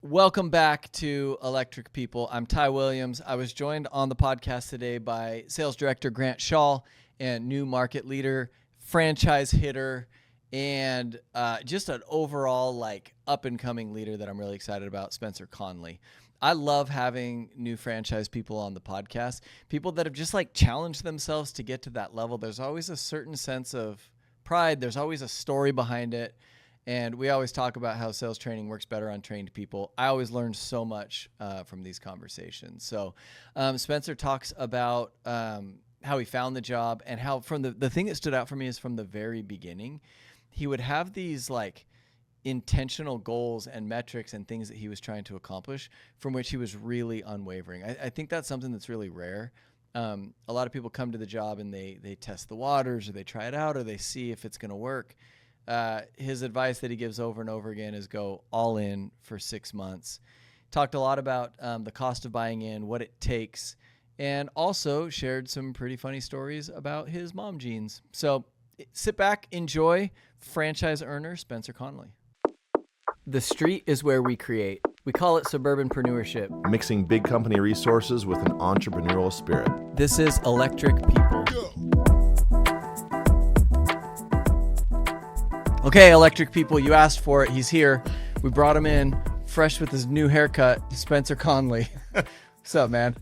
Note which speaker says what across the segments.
Speaker 1: Welcome back to Electric People. I'm Ty Williams. I was joined on the podcast today by Sales Director Grant Schaul and new market leader, franchise hitter, and just an overall up and coming leader that I'm really excited about, Spencer Conley. I love having new franchise people on the podcast, people that have just challenged themselves to get to that level. There's always a certain sense of pride. There's always a story behind it. And we always talk about how sales training works better on trained people. I always learn so much from these conversations. So Spencer talks about how he found the job and how from the thing that stood out for me is from the very beginning, he would have these intentional goals and metrics and things that he was trying to accomplish from which he was really unwavering. I think that's something that's really rare. A lot of people come to the job and they test the waters or they try it out or they see if it's going to work. His advice that he gives over and over again is go all in for 6 months. Talked a lot about the cost of buying in, what it takes, and also shared some pretty funny stories about his mom jeans. So sit back, enjoy franchise earner Spencer Conley. The street is where we create. We call it suburbanpreneurship.
Speaker 2: Mixing big company resources with an entrepreneurial spirit.
Speaker 1: This is Electric People. Okay, Electric People, you asked for it. He's here. We brought him in, fresh with his new haircut, Spencer Conley. What's up, man?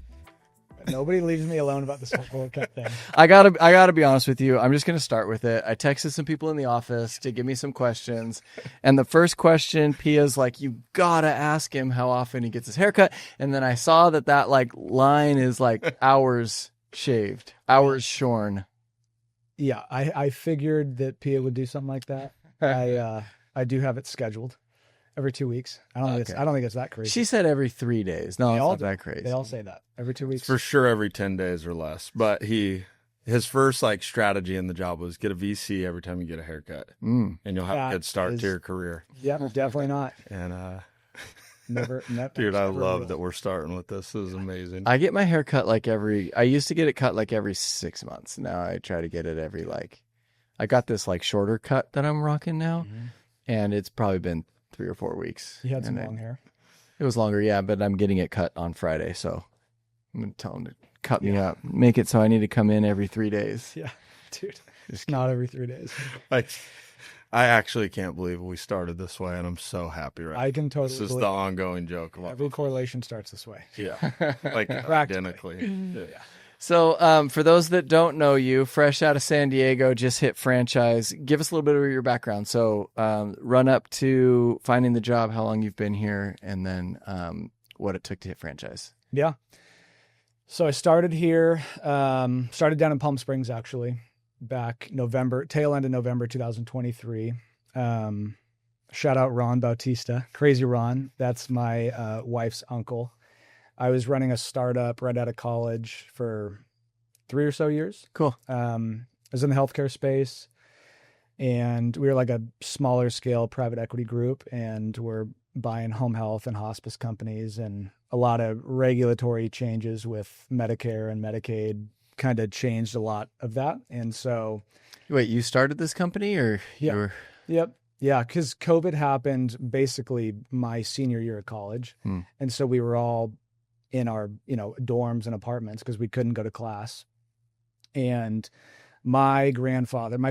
Speaker 3: Nobody leaves me alone about this whole haircut thing.
Speaker 1: I gotta be honest with you. I'm just gonna start with it. I texted some people in the office to give me some questions, and the first question, Pia's like, "You gotta ask him how often he gets his haircut." And then I saw that line is hours shaved, hours shorn.
Speaker 3: Yeah, I figured that Pia would do something like that. I do have it scheduled every 2 weeks. I don't think it's that crazy.
Speaker 1: She said every 3 days. No, it's not that crazy.
Speaker 3: They all say that every 2 weeks.
Speaker 4: For sure, every 10 days or less. But his first strategy in the job was get a VC every time you get a haircut, and you'll have a good start to your career.
Speaker 3: Yeah, definitely not.
Speaker 4: And
Speaker 3: never.
Speaker 4: Dude, I love that we're starting with this. This is amazing.
Speaker 1: I get my hair cut I used to get it cut every 6 months. Now I try to get it every I got this shorter cut that I'm rocking now, and it's probably been 3 or 4 weeks.
Speaker 3: You had some long hair.
Speaker 1: It was longer, yeah, but I'm getting it cut on Friday, so I'm gonna tell him to cut me up, make it so I need to come in every 3 days.
Speaker 3: Yeah, dude, it's not every 3 days.
Speaker 4: I actually can't believe we started this way, and I'm so happy right now.
Speaker 3: I can totally.
Speaker 4: This is the ongoing joke.
Speaker 3: Every correlation starts this way.
Speaker 4: Yeah, identically. Yeah.
Speaker 1: So for those that don't know you, fresh out of San Diego, just hit franchise. Give us a little bit of your background. So run up to finding the job, how long you've been here, and then what it took to hit franchise.
Speaker 3: Yeah. So I started here, started down in Palm Springs, actually, back tail end of November 2023. Shout out Ron Bautista, Crazy Ron. That's my wife's uncle. I was running a startup right out of college for 3 or so years.
Speaker 1: Cool.
Speaker 3: I was in the healthcare space, and we were a smaller scale private equity group, and we're buying home health and hospice companies, and a lot of regulatory changes with Medicare and Medicaid kind of changed a lot of that. And so...
Speaker 1: Wait, you started this company or
Speaker 3: yeah.
Speaker 1: you were...
Speaker 3: Yep. Yeah, because COVID happened basically my senior year of college. And so we were all in our, dorms and apartments because we couldn't go to class. And my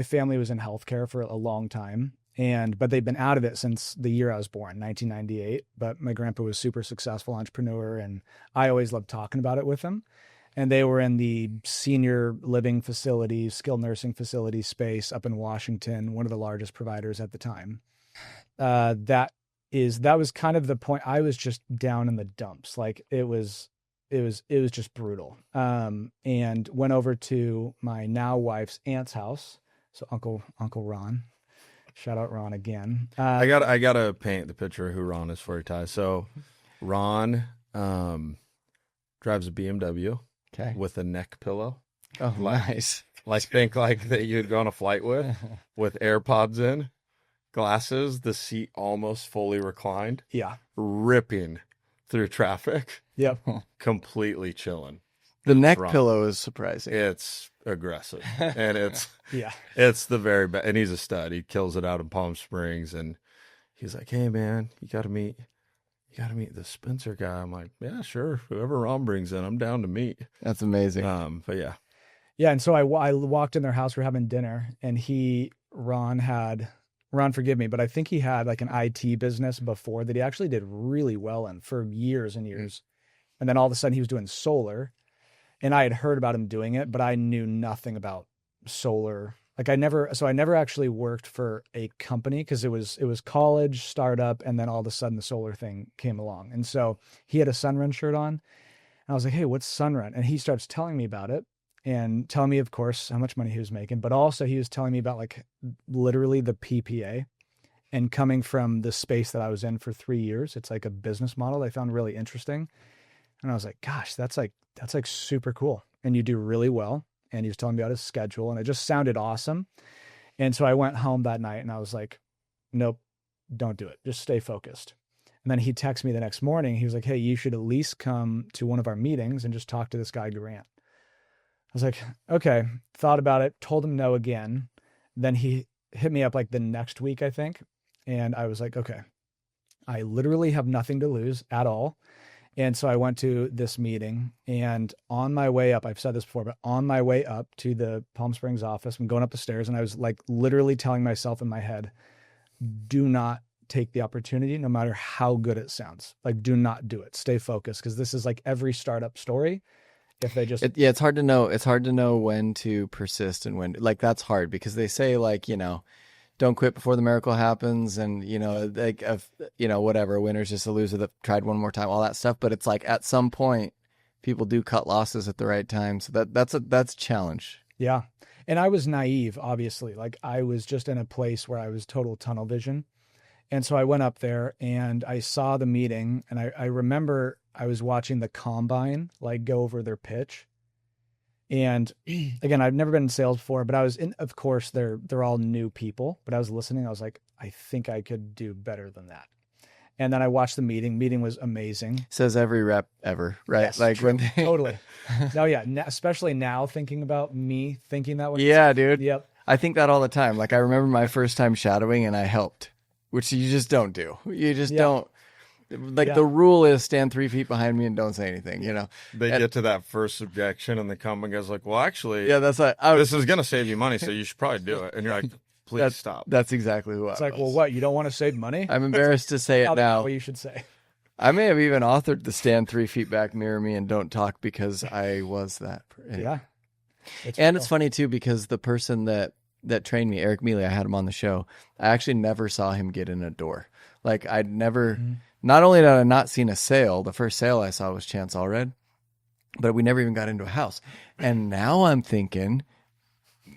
Speaker 3: family was in healthcare for a long time, but they'd been out of it since the year I was born, 1998. But my grandpa was super successful entrepreneur, and I always loved talking about it with him. And they were in the senior living facilities, skilled nursing facility space up in Washington, one of the largest providers at the time. That was kind of the point. I was just down in the dumps. It was just brutal. And went over to my now wife's aunt's house. So Uncle Ron, shout out Ron again.
Speaker 4: I gotta paint the picture of who Ron is for you, Ty. So Ron drives a BMW with a neck pillow.
Speaker 1: Oh, nice.
Speaker 4: Think that you'd go on a flight with AirPods in. Glasses, the seat almost fully reclined.
Speaker 3: Yeah.
Speaker 4: Ripping through traffic.
Speaker 3: Yep.
Speaker 4: Completely chilling.
Speaker 1: The neck pillow is surprising.
Speaker 4: It's aggressive. And it's
Speaker 3: yeah.
Speaker 4: It's the very best. And he's a stud. He kills it out in Palm Springs. And he's like, hey, man, you got to meet you got to meet the Spencer guy. I'm like, yeah, sure. Whoever Ron brings in, I'm down to meet.
Speaker 1: That's amazing.
Speaker 4: But yeah.
Speaker 3: Yeah. And so I walked in their house, we're having dinner, and Ron, forgive me, but I think he had like an IT business before that he actually did really well in for years and years. And then all of a sudden he was doing solar, and I had heard about him doing it, but I knew nothing about solar. Like I never actually worked for a company, because it was college, startup, and then all of a sudden the solar thing came along. And so he had a Sunrun shirt on, and I was like, hey, what's Sunrun? And he starts telling me about it and telling me, of course, how much money he was making, but also he was telling me about like literally the PPA. And coming from the space that I was in for 3 years, it's like a business model I found really interesting. And I was like, gosh, that's like super cool. And you do really well. And he was telling me about his schedule, and it just sounded awesome. And so I went home that night and I was like, nope, don't do it. Just stay focused. And then he texted me the next morning. He was like, hey, you should at least come to one of our meetings and just talk to this guy, Grant. I was like, okay, thought about it, told him no again. Then he hit me up like the next week, I think. And I was like, okay, I literally have nothing to lose at all. And so I went to this meeting, and on my way up, I've said this before, but on my way up to the Palm Springs office, I'm going up the stairs, and I was like literally telling myself in my head, do not take the opportunity, no matter how good it sounds. Like, do not do it. Stay focused, because this is like every startup story. If they just
Speaker 1: it's hard to know. It's hard to know when to persist and when, like, that's hard, because they say, like, don't quit before the miracle happens, and like, whatever, a winner's just a loser that tried one more time, all that stuff. But it's like at some point people do cut losses at the right time, so that's a challenge.
Speaker 3: Yeah. And I was naive, obviously. Like, I was just in a place where I was total tunnel vision. And so I went up there and I saw the meeting, and I remember I was watching the combine like go over their pitch. And again, I've never been in sales before, but I was in, of course, they're all new people, but I was listening. I was like, I think I could do better than that. And then I watched the meeting. Meeting was amazing.
Speaker 1: Says every rep ever, right?
Speaker 3: Yes,
Speaker 1: like
Speaker 3: true.
Speaker 1: when they...
Speaker 3: Totally. No, yeah. Especially now, thinking about me thinking that way.
Speaker 1: Yeah, dude.
Speaker 3: Yep.
Speaker 1: I think that all the time. Like, I remember my first time shadowing, and I helped, which you just don't do. You just don't. Like, the rule is stand 3 feet behind me and don't say anything,
Speaker 4: They get to that first objection, and the common guy's like, well, actually,
Speaker 1: that's like,
Speaker 4: this is going to save you money, so you should probably do it. And you're like, please stop.
Speaker 1: That's exactly who
Speaker 3: It's
Speaker 1: I
Speaker 3: like,
Speaker 1: was.
Speaker 3: well, what? You don't want to save money?
Speaker 1: I'm embarrassed to say it now.
Speaker 3: What you should say.
Speaker 1: I may have even authored the stand 3 feet back, mirror me, and don't talk, because I was that.
Speaker 3: Yeah.
Speaker 1: It's funny, too, because the person that trained me, Eric Mealy, I had him on the show. I actually never saw him get in a door. Like, I'd never... Not only did I not seen a sale, the first sale I saw was Chance Allred, but we never even got into a house. And now I'm thinking,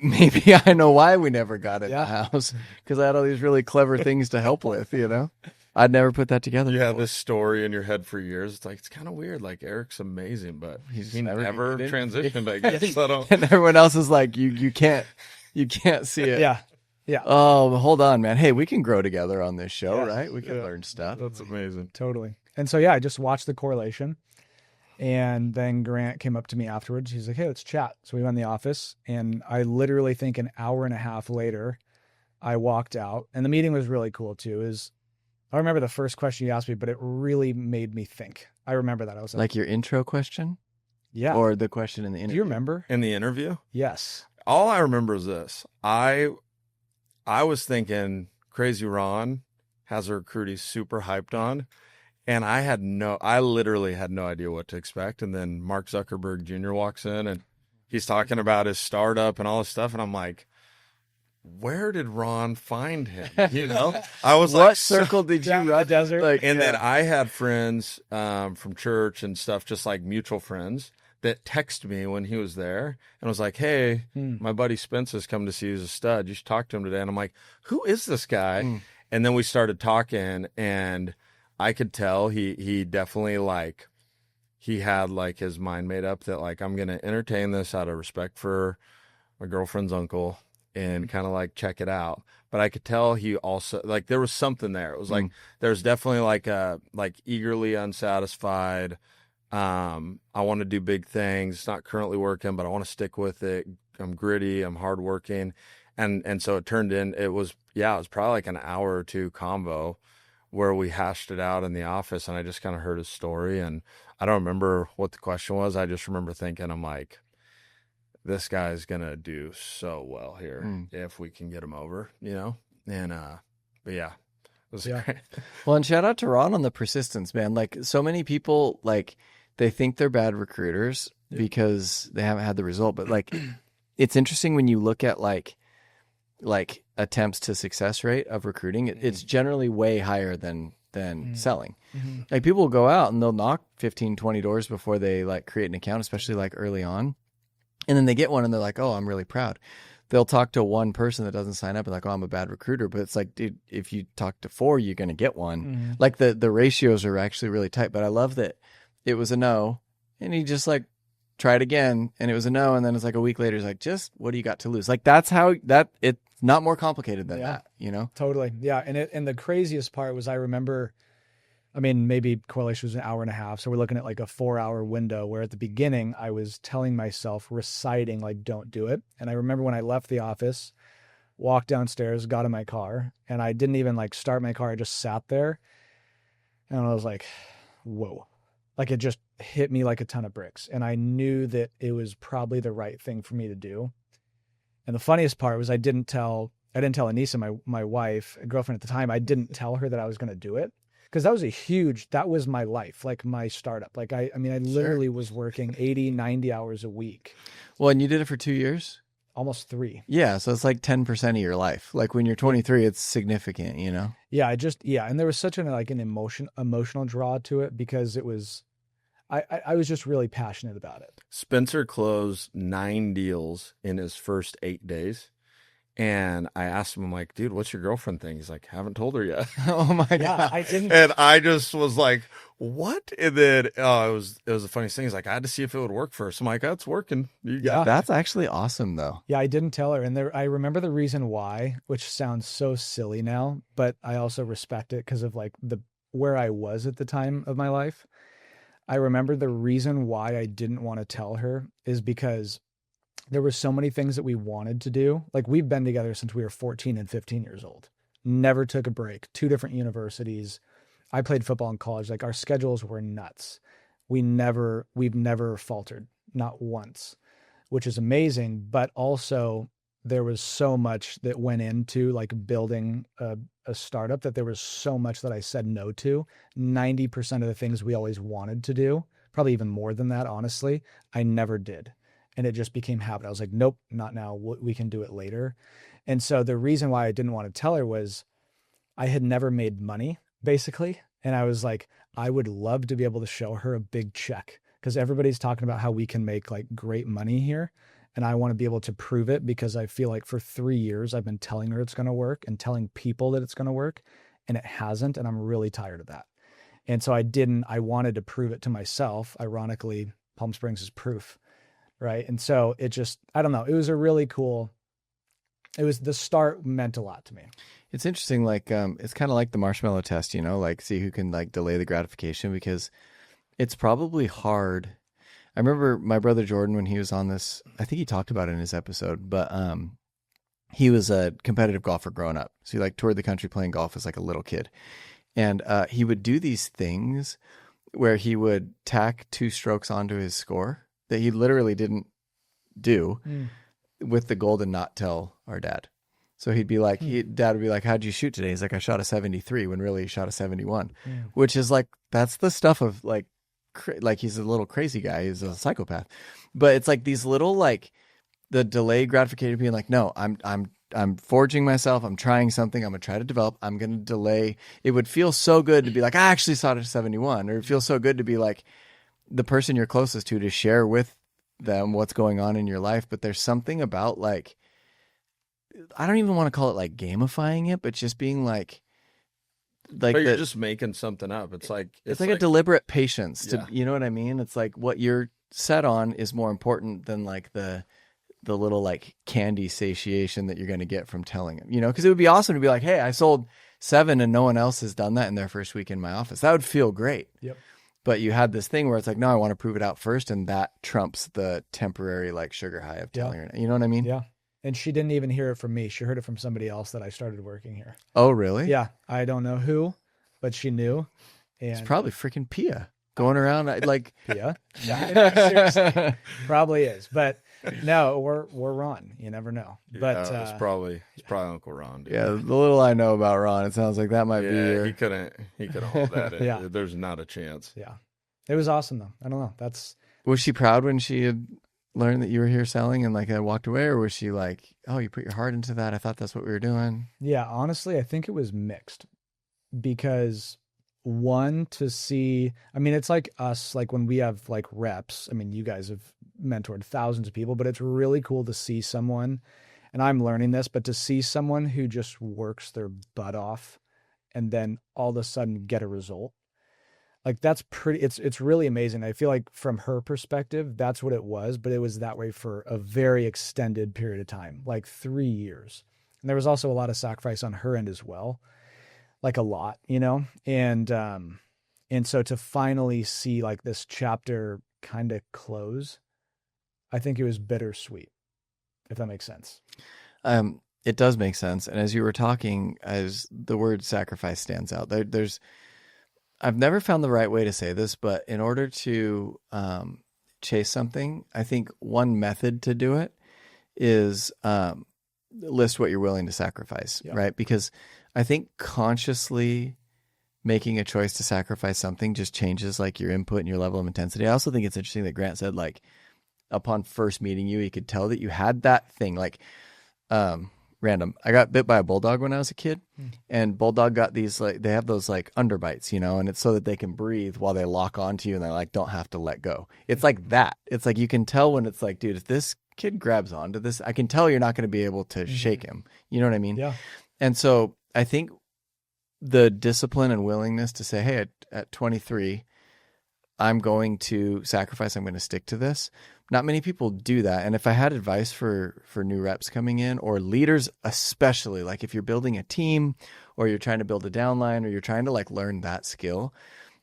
Speaker 1: maybe I know why we never got in the house, because I had all these really clever things to help with, I'd never put that together.
Speaker 4: You have this story in your head for years. It's like, it's kind of weird. Like, Eric's amazing, but he never transitioned, I guess.
Speaker 1: And everyone else is like, you can't see it.
Speaker 3: Yeah. Yeah.
Speaker 1: Oh, hold on, man. Hey, we can grow together on this show, right? We can learn stuff.
Speaker 4: That's amazing.
Speaker 3: Totally. And so, yeah, I just watched the correlation. And then Grant came up to me afterwards. He's like, hey, let's chat. So we went in the office, and I literally think an hour and a half later, I walked out. And the meeting was really cool too. I remember the first question you asked me, but it really made me think. I remember that. I was
Speaker 1: like your intro question?
Speaker 3: Yeah.
Speaker 1: Or the question in the interview?
Speaker 3: Do you remember?
Speaker 4: In the interview?
Speaker 3: Yes.
Speaker 4: All I remember is this. I was thinking Crazy Ron has a recruit he's super hyped on. And I literally had no idea what to expect. And then Mark Zuckerberg Jr. walks in, and he's talking about his startup and all this stuff. And I'm like, where did Ron find him? I was like,
Speaker 1: what circle did you run?
Speaker 3: Desert.
Speaker 4: Then I had friends from church and stuff, just like mutual friends, that texted me when he was there and was like, hey, my buddy Spencer's come to see you as a stud. You should talk to him today. And I'm like, who is this guy? And then we started talking, and I could tell he definitely, like, he had like his mind made up that, like, I'm going to entertain this out of respect for my girlfriend's uncle and kind of like check it out. But I could tell he also, like, there was something there. It was like, there's definitely like eagerly unsatisfied. I want to do big things. It's not currently working, but I want to stick with it. I'm gritty. I'm hardworking. And so it turned in, it was probably like an hour or two convo where we hashed it out in the office, and I just kind of heard his story, and I don't remember what the question was. I just remember thinking, I'm like, this guy's gonna do so well here if we can get him over, And but yeah, it was great.
Speaker 1: Well, and shout out to Ron on the persistence, man. Like, so many people, like, they think they're bad recruiters because they haven't had the result. But like, it's interesting when you look at like attempts to success rate of recruiting. It's generally way higher than selling. Like, people will go out and they'll knock 15, 20 doors before they like create an account, especially like early on. And then they get one and they're like, oh, I'm really proud. They'll talk to one person that doesn't sign up and like, oh, I'm a bad recruiter. But it's like, dude, if you talk to 4, you're going to get one. Like the ratios are actually really tight. But I love that it was a no. And he just like tried again and it was a no. And then it's like a week later, he's like, just what do you got to lose? Like, that's how it's not more complicated than that,
Speaker 3: Totally. Yeah. And the craziest part was, I remember, I mean, maybe correlation was an hour and a half. So we're looking at like a 4-hour window where at the beginning I was telling myself, reciting, like, don't do it. And I remember when I left the office, walked downstairs, got in my car, and I didn't even like start my car. I just sat there and I was like, whoa, like it just hit me like a ton of bricks. And I knew that it was probably the right thing for me to do. And the funniest part was I didn't tell Anissa, my wife, girlfriend at the time, I didn't tell her that I was going to do it. Because that was my life, like my startup. Like, I mean, I literally was working 80, 90 hours a week.
Speaker 1: Well, and you did it for 2 years?
Speaker 3: Almost 3.
Speaker 1: Yeah. So it's like 10% of your life. Like, when you're 23, it's significant,
Speaker 3: Yeah. And there was such an emotional draw to it because it was, I was just really passionate about it.
Speaker 4: Spencer closed 9 deals in his first 8 days. And I asked him, I'm like, dude, what's your girlfriend thing? He's like, haven't told her yet.
Speaker 1: Oh my God.
Speaker 3: Yeah, I didn't.
Speaker 4: And I just was like, what? And then it was the funniest thing. He's like, I had to see if it would work first. I'm like, that's working. You got
Speaker 1: That's actually awesome though.
Speaker 3: Yeah, I didn't tell her. And I remember the reason why, which sounds so silly now, but I also respect it because of like where I was at the time of my life. I remember the reason why I didn't want to tell her is because there were so many things that we wanted to do. Like, we've been together since we were 14 and 15 years old. Never took a break. 2 different universities. I played football in college. Like, our schedules were nuts. We've never faltered, not once, which is amazing. But also there was so much that went into like building a startup that there was so much that I said no to. 90% of the things we always wanted to do, probably even more than that, honestly, I never did. And it just became habit. I was like, nope, not now. We can do it later. And so the reason why I didn't want to tell her was I had never made money, basically. And I was like, I would love to be able to show her a big check because everybody's talking about how we can make like great money here. And I want to be able to prove it because I feel like for 3 years, I've been telling her it's going to work and telling people that it's going to work, and it hasn't. And I'm really tired of that. And so I wanted to prove it to myself. Ironically, Palm Springs is proof. Right. And so it just, I don't know. It was the start meant a lot to me.
Speaker 1: It's interesting. Like, it's kind of like the marshmallow test, like see who can like delay the gratification, because it's probably hard. I remember my brother Jordan, when he was on this, I think he talked about it in his episode, but, he was a competitive golfer growing up. So he like toured the country playing golf as like a little kid. And, he would do these things where he would tack 2 strokes onto his score that he literally didn't do with the goal to not tell our dad. So he'd be like, dad would be like, how'd you shoot today? He's like, I shot a 73 when really he shot a 71, which is like, that's the stuff of like he's a little crazy guy. He's a psychopath, but it's like these little, like the delayed gratification being like, no, I'm forging myself. I'm trying something. I'm going to try to develop. I'm going to delay. It would feel so good to be like, I actually shot a 71, or it feels so good to be like, the person you're closest to share with them what's going on in your life. But there's something about like, I don't even want to call it like gamifying it, but just being like
Speaker 4: but you're just making something up. It's like
Speaker 1: a deliberate patience to, you know what I mean? It's like what you're set on is more important than like the little like candy satiation that you're going to get from telling them, because it would be awesome to be like, hey, I sold 7 and no one else has done that in their first week in my office. That would feel great.
Speaker 3: Yep.
Speaker 1: But you had this thing where it's like, no, I want to prove it out first. And that trumps the temporary like sugar high of telling her. You know what I mean?
Speaker 3: Yeah. And she didn't even hear it from me. She heard it from somebody else that I started working here.
Speaker 1: Oh, really?
Speaker 3: Yeah. I don't know who, but she knew.
Speaker 1: It's
Speaker 3: And
Speaker 1: probably freaking Pia going around like
Speaker 3: Pia. Seriously, probably is. But no, we're Ron. You never know. But
Speaker 4: it's probably Uncle Ron. Dude.
Speaker 1: yeah, the little I know about Ron, it sounds like that might be your...
Speaker 4: he couldn't hold that.
Speaker 3: Yeah.
Speaker 4: There's not a chance.
Speaker 3: Yeah, it was awesome though. I don't know.
Speaker 1: Was she proud when she had learned that you were here selling and like had walked away, or was she like, oh, you put your heart into that? I thought that's what we were doing.
Speaker 3: Yeah, honestly, I think it was mixed because one, to see, I mean, it's like us, like when we have like reps, I mean, you guys have mentored thousands of people, but it's really cool to see someone, and I'm learning this, but to see someone who just works their butt off and then all of a sudden get a result. Like that's pretty, it's really amazing. I feel like from her perspective, that's what it was, but it was that way for a very extended period of time, like 3 years. And there was also a lot of sacrifice on her end as well. Like a lot, you know? And so to finally see like this chapter kind of close, I think it was bittersweet, if that makes sense.
Speaker 1: It does make sense. And as you were talking, as the word sacrifice stands out, I've never found the right way to say this, but in order to chase something, I think one method to do it is list what you're willing to sacrifice, right? Because I think consciously making a choice to sacrifice something just changes like your input and your level of intensity. I also think it's interesting that Grant said like upon first meeting you, he could tell that you had that thing like random. I got bit by a bulldog when I was a kid, and bulldog got these like they have those like underbites, you know, and it's so that they can breathe while they lock onto you and they like don't have to let go. It's like that. It's like you can tell when it's like, dude, if this kid grabs onto this, I can tell you're not going to be able to shake him. You know what I mean?
Speaker 3: Yeah.
Speaker 1: And so I think the discipline and willingness to say, hey, at 23, I'm going to sacrifice. I'm going to stick to this. Not many people do that. And if I had advice for new reps coming in or leaders, especially like if you're building a team or you're trying to build a downline or you're trying to like learn that skill,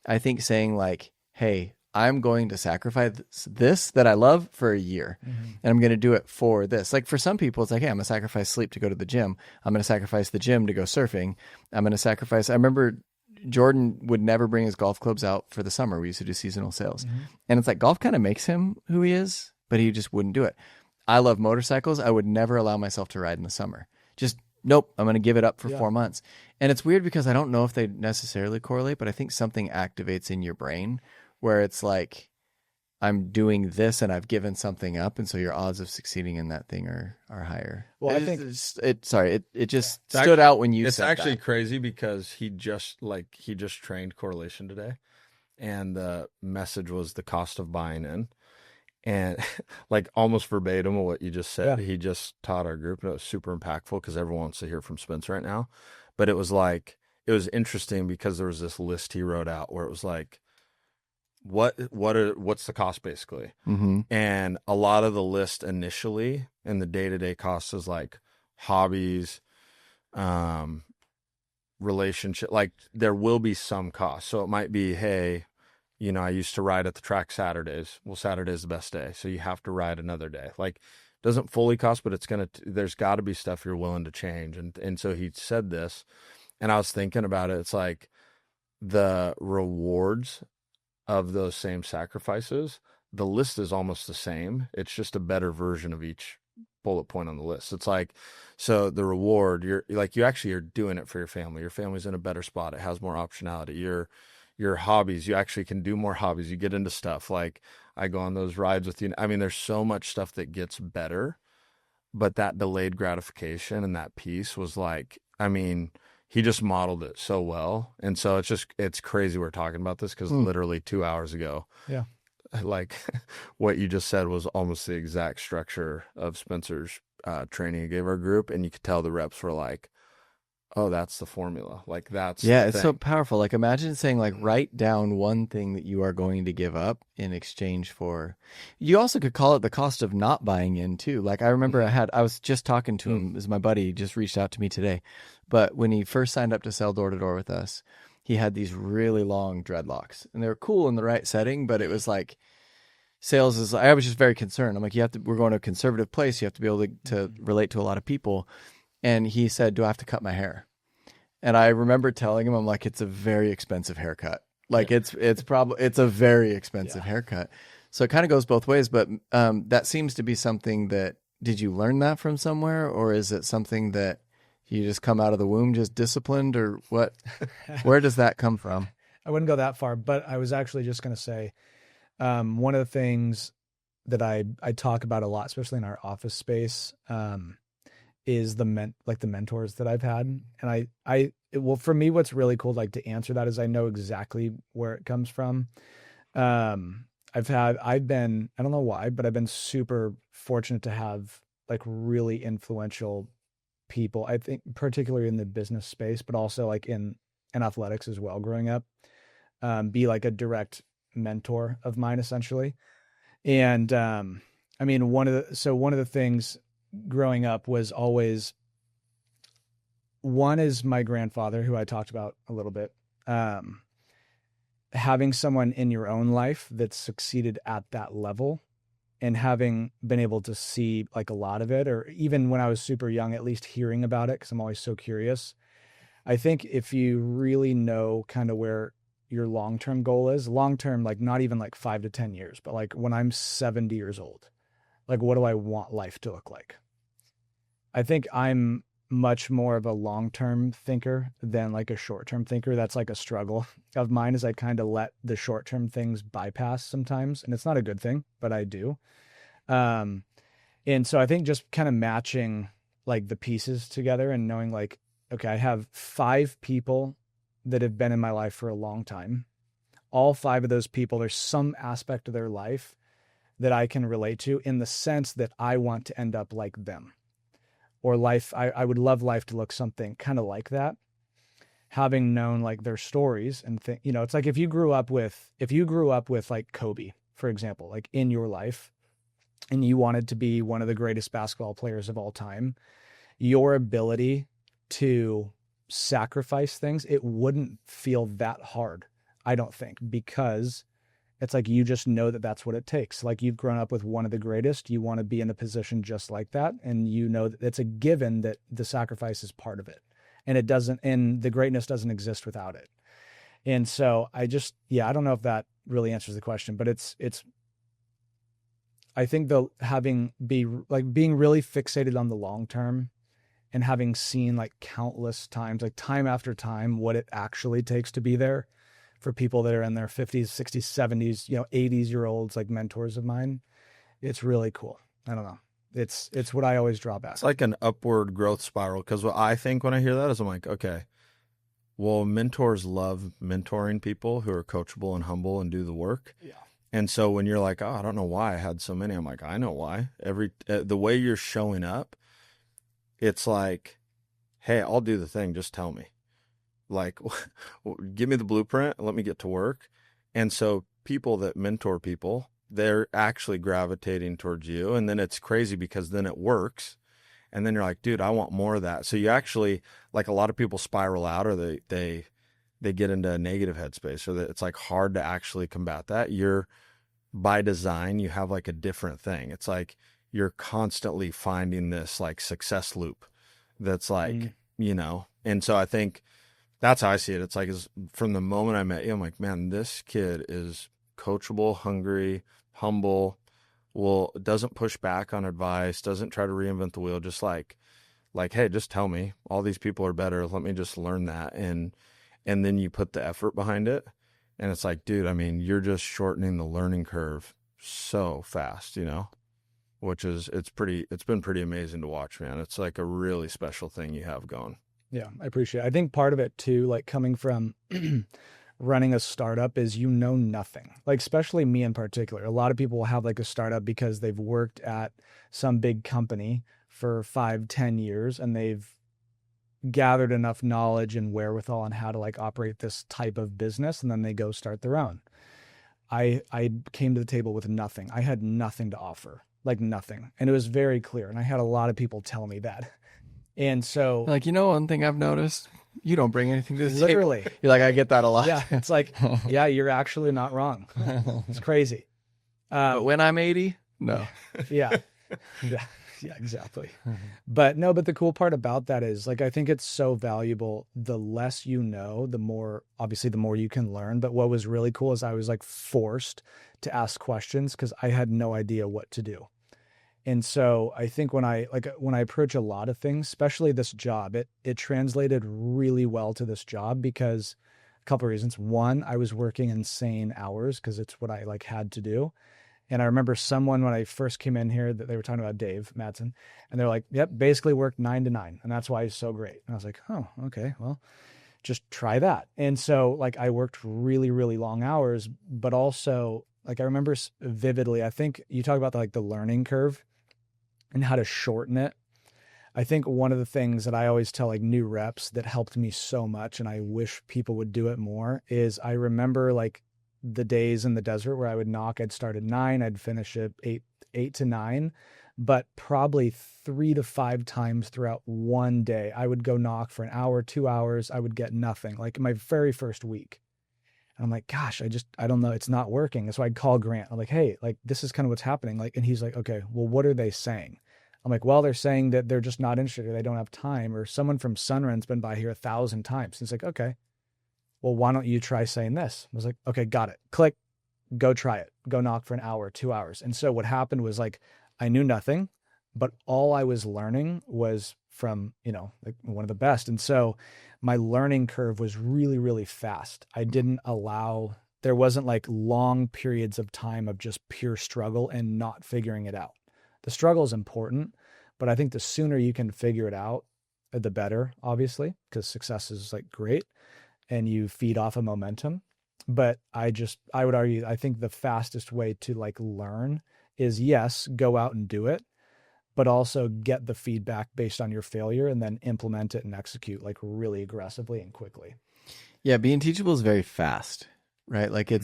Speaker 1: I think saying like, hey, I'm going to sacrifice this that I love for a year and I'm going to do it for this. Like for some people, it's like, hey, I'm going to sacrifice sleep to go to the gym. I'm going to sacrifice the gym to go surfing. I'm going to sacrifice. I remember Jordan would never bring his golf clubs out for the summer. We used to do seasonal sales. And it's like golf kind of makes him who he is, but he just wouldn't do it. I love motorcycles. I would never allow myself to ride in the summer. Just, nope, I'm going to give it up for 4 months. And it's weird because I don't know if they necessarily correlate, but I think something activates in your brain where it's like, I'm doing this and I've given something up. And so your odds of succeeding in that thing are higher.
Speaker 3: Well, I think
Speaker 1: it just stood out when you
Speaker 4: It's
Speaker 1: said
Speaker 4: actually
Speaker 1: that.
Speaker 4: crazy because he just trained correlation today. And the message was the cost of buying in. And like almost verbatim of what you just said, he just taught our group. And it was super impactful because everyone wants to hear from Spencer right now. But it was interesting because there was this list he wrote out where it was like, what's the cost basically? And a lot of the list initially and the day-to-day costs is like hobbies, relationship, like there will be some cost. So it might be, hey, you know, I used to ride at the track Saturdays. Well, Saturday is the best day. So you have to ride another day. Like doesn't fully cost, but there's got to be stuff you're willing to change. And so he said this and I was thinking about it. It's like the rewards of those same sacrifices, the list is almost the same. It's just a better version of each bullet point on the list. It's like, so the reward, you're doing it for your family. Your family's in a better spot. It has more optionality. Your hobbies, you actually can do more hobbies. You get into stuff like I go on those rides with you. I mean, there's so much stuff that gets better, but that delayed gratification and that piece was like, I mean, he just modeled it so well. And so it's crazy we're talking about this because literally 2 hours ago, like what you just said was almost the exact structure of Spencer's training he gave our group. And you could tell the reps were like, oh, that's the formula. Like that's
Speaker 1: it's so powerful. Like imagine saying like, write down one thing that you are going to give up in exchange for, you also could call it the cost of not buying in too. Like I remember I was just talking to him as my buddy just reached out to me today. But when he first signed up to sell door to door with us, he had these really long dreadlocks and they were cool in the right setting, but it was like sales is, I was just very concerned. I'm like, we're going to a conservative place. You have to be able to relate to a lot of people. And he said, do I have to cut my hair? And I remember telling him, I'm like, it's a very expensive haircut. Like it's a very expensive haircut. So it kind of goes both ways, but that seems to be something that, did you learn that from somewhere, or is it something that you just come out of the womb just disciplined, or what? Where does that come from?
Speaker 3: I wouldn't go that far, but I was actually just going to say, one of the things that I talk about a lot, especially in our office space, is the mentors that I've had. And well, for me, what's really cool, like to answer that, is I know exactly where it comes from. I've been, I don't know why, but I've been super fortunate to have like really influential people, I think particularly in the business space, but also like in athletics as well, growing up, be like a direct mentor of mine essentially. And, I mean, one of the things growing up was always, one is my grandfather, who I talked about a little bit. Having someone in your own life that's succeeded at that level, and having been able to see like a lot of it, or even when I was super young, at least hearing about it, because I'm always so curious. I think if you really know kind of where your long-term goal is, long-term, like not even like 5 to 10 years, but like when I'm 70 years old, like what do I want life to look like? I think I'm much more of a long-term thinker than like a short-term thinker. That's like a struggle of mine, is I kind of let the short-term things bypass sometimes, and it's not a good thing, but I do. And so I think just kind of matching like the pieces together and knowing like, okay, I have 5 people that have been in my life for a long time. All 5 of those people, there's some aspect of their life that I can relate to, in the sense that I want to end up like them. Or life, I would love life to look something kind of like that. Having known like their stories and it's like if you grew up with like Kobe, for example, like in your life, and you wanted to be one of the greatest basketball players of all time, your ability to sacrifice things, it wouldn't feel that hard, I don't think, because it's like you just know that that's what it takes. Like you've grown up with one of the greatest, you want to be in a position just like that, and you know that it's a given that the sacrifice is part of it, and the greatness doesn't exist without it. And so I don't know if that really answers the question, but it's I think being really fixated on the long term, and having seen like countless times, like time after time, what it actually takes to be there for people that are in their 50s, 60s, 70s, 80s-year-olds, like mentors of mine. It's really cool. I don't know. It's what I always draw back.
Speaker 4: It's like an upward growth spiral, because what I think when I hear that is I'm like, okay, well, mentors love mentoring people who are coachable and humble and do the work.
Speaker 3: Yeah.
Speaker 4: And so when you're like, oh, I don't know why I had so many, I'm like, I know why. The way you're showing up, it's like, hey, I'll do the thing. Just tell me. Like, give me the blueprint. Let me get to work. And so people that mentor people, they're actually gravitating towards you. And then it's crazy because then it works. And then you're like, dude, I want more of that. So you actually, like a lot of people spiral out, or they get into a negative headspace, or that it's like hard to actually combat that. You're, by design, you have like a different thing. It's like you're constantly finding this like success loop that's like, and so I think that's how I see it. It's like, from the moment I met you, I'm like, man, this kid is coachable, hungry, humble, doesn't push back on advice, doesn't try to reinvent the wheel, just like, hey, just tell me. All these people are better. Let me just learn that. And then you put the effort behind it. And it's like, dude, I mean, you're just shortening the learning curve so fast, which is, it's been pretty amazing to watch, man. It's like a really special thing you have going.
Speaker 3: Yeah, I appreciate it. I think part of it too, like coming from running a startup, is nothing. Like, especially me in particular. A lot of people will have like a startup because they've worked at some big company for 5-10 years, and they've gathered enough knowledge and wherewithal on how to like operate this type of business, and then they go start their own. I came to the table with nothing. I had nothing to offer, like nothing. And it was very clear. And I had a lot of people tell me that. And so,
Speaker 1: like, one thing I've noticed, you don't bring anything to the
Speaker 3: literally
Speaker 1: table. You're like, I get that a lot.
Speaker 3: Yeah. It's like, yeah, you're actually not wrong. It's crazy.
Speaker 1: But when I'm 80, no.
Speaker 3: Yeah. Yeah, exactly. But the cool part about that is like, I think it's so valuable. The less you know, the more, obviously the more you can learn. But what was really cool is I was like forced to ask questions because I had no idea what to do. And so I think when I approach a lot of things, especially this job, it translated really well to this job because a couple of reasons. One, I was working insane hours because it's what I like had to do. And I remember someone when I first came in here that they were talking about Dave Madsen, and they're like, yep, basically worked 9 to 9. And that's why he's so great. And I was like, oh, okay, well, just try that. And so like I worked really, really long hours, but also like I remember vividly, I think you talk about the learning curve and how to shorten it. I think one of the things that I always tell like new reps that helped me so much, and I wish people would do it more, is I remember like the days in the desert where I would knock, I'd start at 9, I'd finish at 8 to 9, but probably 3 to 5 times throughout one day, I would go knock for an hour, 2 hours. I would get nothing, like my very first week. And I'm like, gosh, I don't know. It's not working. So I'd call Grant. I'm like, hey, like, this is kind of what's happening. Like, and he's like, okay, well, what are they saying? I'm like, well, they're saying that they're just not interested. Or they don't have time. Or someone from Sunrun's been by here 1,000 times. He's like, okay, well, why don't you try saying this? I was like, okay, got it. Click, go try it. Go knock for an hour, 2 hours. And so what happened was like, I knew nothing, but all I was learning was from, like one of the best. And so my learning curve was really, really fast. There wasn't like long periods of time of just pure struggle and not figuring it out. The struggle is important, but I think the sooner you can figure it out, the better, obviously, because success is like great and you feed off of momentum. But I would argue, I think the fastest way to like learn is, yes, go out and do it, but also get the feedback based on your failure and then implement it and execute like really aggressively and quickly.
Speaker 1: Yeah, being teachable is very fast, right? Like I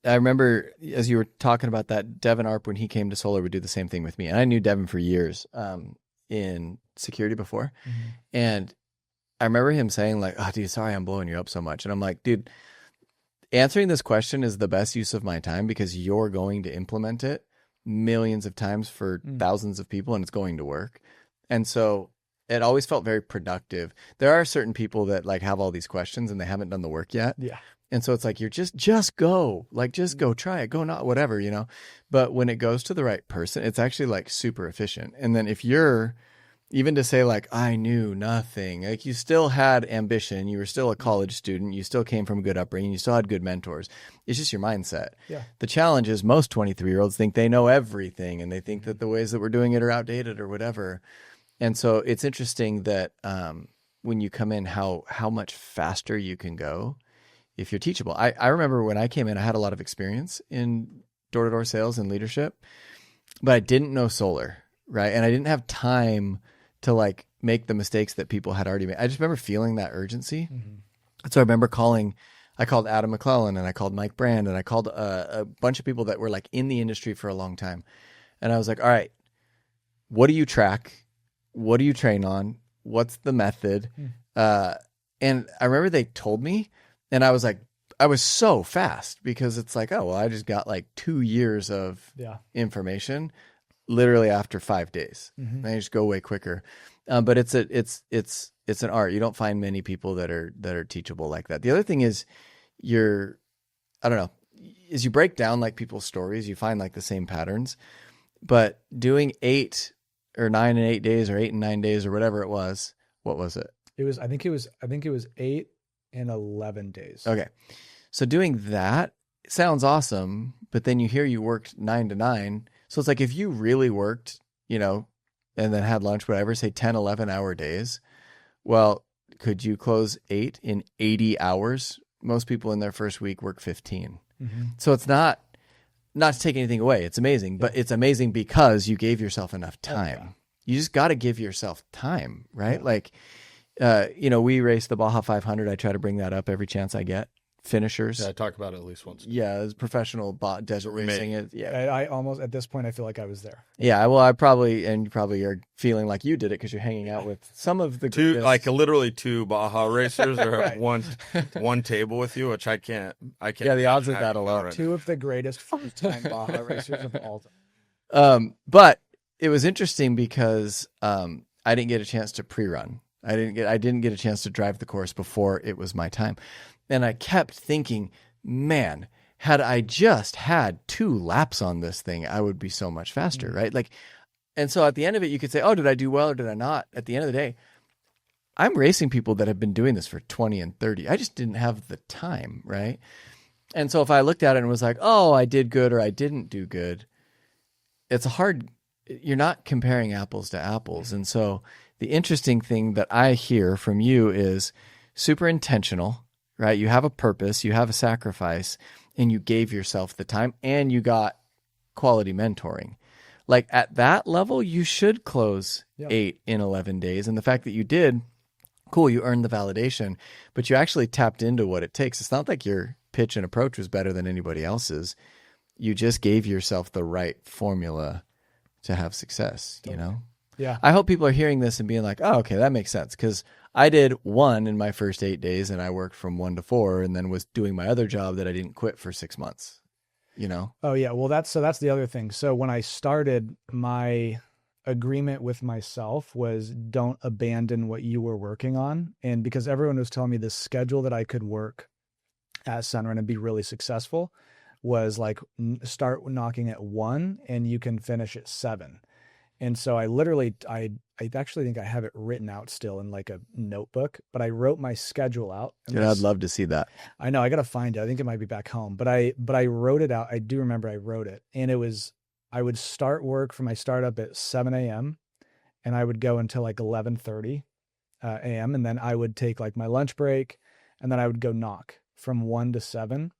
Speaker 1: remember as you were talking about that, Devin Arp, when he came to Solar, would do the same thing with me. And I knew Devin for years in security before. Mm-hmm. And I remember him saying like, oh, dude, sorry, I'm blowing you up so much. And I'm like, dude, answering this question is the best use of my time because you're going to implement it millions of times for thousands of people and it's going to work. And so it always felt very productive. There are certain people that like have all these questions and they haven't done the work yet. Yeah. And so it's like, you're just go, like, just go try it, go not whatever, but when it goes to the right person, it's actually like super efficient. And then if you're even to say like, I knew nothing, like you still had ambition, you were still a college student, you still came from a good upbringing, you still had good mentors. It's just your mindset. Yeah. The challenge is most 23-year-olds think they know everything and they think that the ways that we're doing it are outdated or whatever. And so it's interesting that when you come in, how much faster you can go if you're teachable. I remember when I came in, I had a lot of experience in door-to-door sales and leadership, but I didn't know solar, right? And I didn't have time to like make the mistakes that people had already made. I just remember feeling that urgency. Mm-hmm. So I remember I called Adam McClellan and I called Mike Brand and I called a bunch of people that were like in the industry for a long time. And I was like, all right, what do you track? What do you train on? What's the method? And I remember they told me, and I was like, I was so fast because it's like, oh, well, I just got like 2 years of information literally after 5 days. Mm-hmm. And I just go way quicker. But it's an art. You don't find many people that are teachable like that. The other thing is I don't know, is you break down like people's stories, you find like the same patterns, but doing 8 or 9 and 8 days or 8 and 9 days or whatever it was, what was it?
Speaker 3: I think it was 8 and 11 days.
Speaker 1: Okay. So doing that sounds awesome, but then you hear you worked 9 to 9. So it's like, if you really worked, and then had lunch, whatever, say 10, 11-hour days, well, could you close 8 in 80 hours? Most people in their first week work 15. Mm-hmm. So it's not to take anything away. It's amazing, but it's amazing because you gave yourself enough time. Yeah. You just got to give yourself time, right? Yeah. Like, we race the Baja 500. I try to bring that up every chance I get. Finishers.
Speaker 4: Yeah, I talk about it at least once.
Speaker 1: Yeah, it's professional desert racing.
Speaker 3: Yeah, I almost at this point I feel like I was there.
Speaker 1: Yeah, well, you probably are feeling like you did it because you're hanging out with some of the
Speaker 4: literally 2 Baja racers or right. one table with you, which I can't.
Speaker 1: Yeah, the odds of that alone.
Speaker 3: Right. 2 of the greatest full-time Baja racers of all time.
Speaker 1: But it was interesting because I didn't get a chance to pre-run. I didn't get a chance to drive the course before it was my time. And I kept thinking, man, had I just had 2 laps on this thing, I would be so much faster, right? Like, and so at the end of it, you could say, oh, did I do well or did I not? At the end of the day, I'm racing people that have been doing this for 20 and 30. I just didn't have the time, right? And so if I looked at it and was like, oh, I did good or I didn't do good, you're not comparing apples to apples. And so the interesting thing that I hear from you is super intentional, right? You have a purpose, you have a sacrifice, and you gave yourself the time and you got quality mentoring. Like at that level, you should close 8 in 11 days. And the fact that you did, cool, you earned the validation, but you actually tapped into what it takes. It's not like your pitch and approach was better than anybody else's. You just gave yourself the right formula to have success, you know?
Speaker 3: Yeah.
Speaker 1: I hope people are hearing this and being like, oh, okay, that makes sense. Because I did 1 in my first 8 days and I worked from 1 to 4 and then was doing my other job that I didn't quit for 6 months, you know?
Speaker 3: Oh yeah. Well, that's the other thing. So when I started, my agreement with myself was don't abandon what you were working on. And because everyone was telling me the schedule that I could work at Sunrun and be really successful was like start knocking at 1 and you can finish at 7. And so I actually think I have it written out still in like a notebook, but I wrote my schedule out.
Speaker 1: Dude, I'd love to see that.
Speaker 3: I know, I got to find it. I think it might be back home, but I wrote it out. I do remember I wrote it, and it was, I would start work from my startup at 7 a.m. and I would go until like 11:30 a.m. And then I would take like my lunch break and then I would go knock from 1 to 7.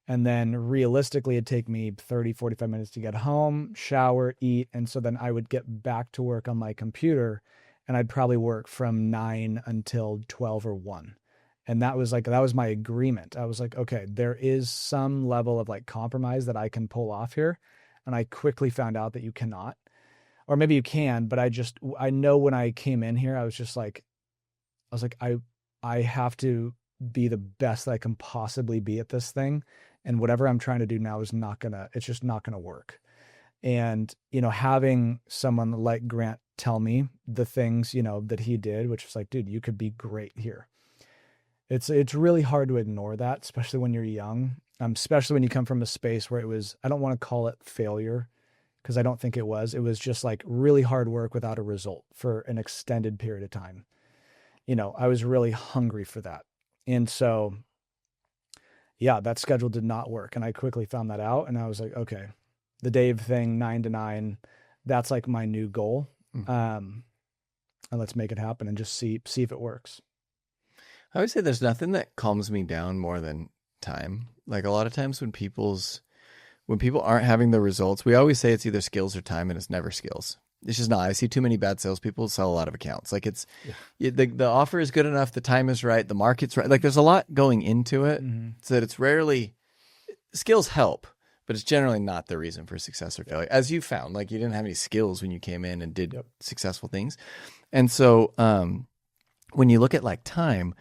Speaker 3: And then realistically, it'd take me 30, 45 minutes to get home, shower, eat. And so then I would get back to work on my computer and I'd probably work from 9 until 12 or 1. And that was my agreement. I was like, okay, there is some level of like compromise that I can pull off here. And I quickly found out that you cannot, or maybe you can, but I know when I came in here, I was like, I have to be the best that I can possibly be at this thing. And whatever I'm trying to do now it's just not going to work. And, you know, having someone like Grant tell me the things, you know, that he did, which was like, dude, you could be great here. It's really hard to ignore that, especially when you're young, especially when you come from a space where it was, I don't want to call it failure because I don't think it was just like really hard work without a result for an extended period of time. You know, I was really hungry for that. And so, yeah, that schedule did not work. And I quickly found that out. And I was like, okay, the Dave thing, 9 to 9, that's like my new goal. And let's make it happen and just see if it works.
Speaker 1: I would say there's nothing that calms me down more than time. Like a lot of times when people aren't having the results, we always say it's either skills or time, and it's never skills. It's just not. I see too many bad salespeople sell a lot of accounts. Like the offer is good enough, the time is right, the market's right. Like there's a lot going into it, so that it's rarely, skills help, but it's generally not the reason for success or failure. As you found, like you didn't have any skills when you came in and did successful things. And so when you look at like time,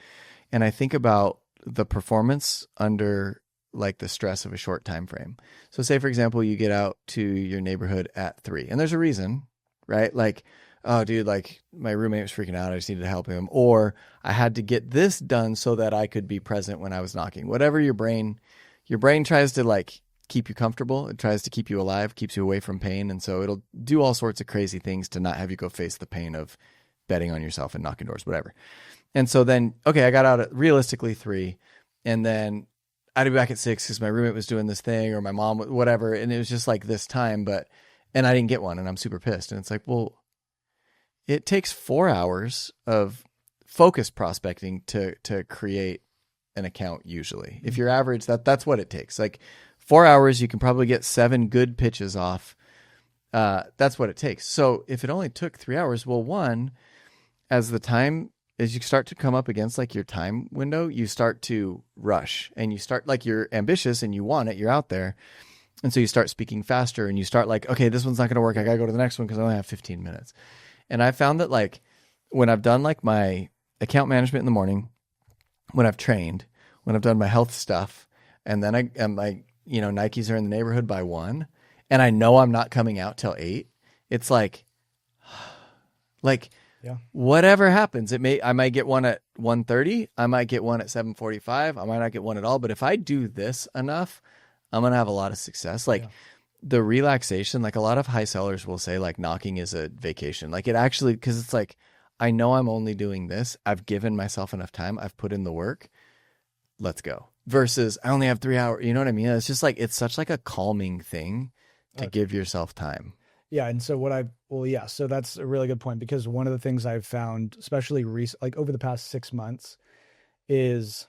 Speaker 1: and I think about the performance under like the stress of a short time frame. So say, for example, you get out to your neighborhood at 3 and there's a reason, right? Like, oh dude, like my roommate was freaking out. I just needed to help him. Or I had to get this done so that I could be present when I was knocking. Whatever your brain tries to like keep you comfortable. It tries to keep you alive, keeps you away from pain. And so it'll do all sorts of crazy things to not have you go face the pain of betting on yourself and knocking doors, whatever. And so then, okay, I got out at realistically 3, and then I'd be back at 6 because my roommate was doing this thing or my mom, whatever. And it was just like this time, and I didn't get one and I'm super pissed. And it's like, well, it takes 4 hours of focus prospecting to create an account usually. If you're average, that's what it takes. Like 4 hours, you can probably get 7 good pitches off. That's what it takes. So if it only took 3 hours, well, one, as you start to come up against like your time window, you start to rush and you start like you're ambitious and you want it, you're out there. And so you start speaking faster and you start like, okay, this one's not going to work. I got to go to the next one because I only have 15 minutes. And I found that like when I've done like my account management in the morning, when I've trained, when I've done my health stuff, and then I'm like, you know, Nikes are in the neighborhood by 1 and I know I'm not coming out till 8. it's like
Speaker 3: Yeah.
Speaker 1: whatever happens, I might get one at 1:30, I might get one at 7:45, I might not get one at all. But if I do this enough, I'm gonna have a lot of success. Like the relaxation, like a lot of high sellers will say, like knocking is a vacation. Like it actually, because it's like I know I'm only doing this. I've given myself enough time. I've put in the work. Let's go. Versus I only have 3 hours. You know what I mean? It's just like it's such like a calming thing to give yourself time.
Speaker 3: Yeah. And so so that's a really good point, because one of the things I've found, especially like over the past 6 months, is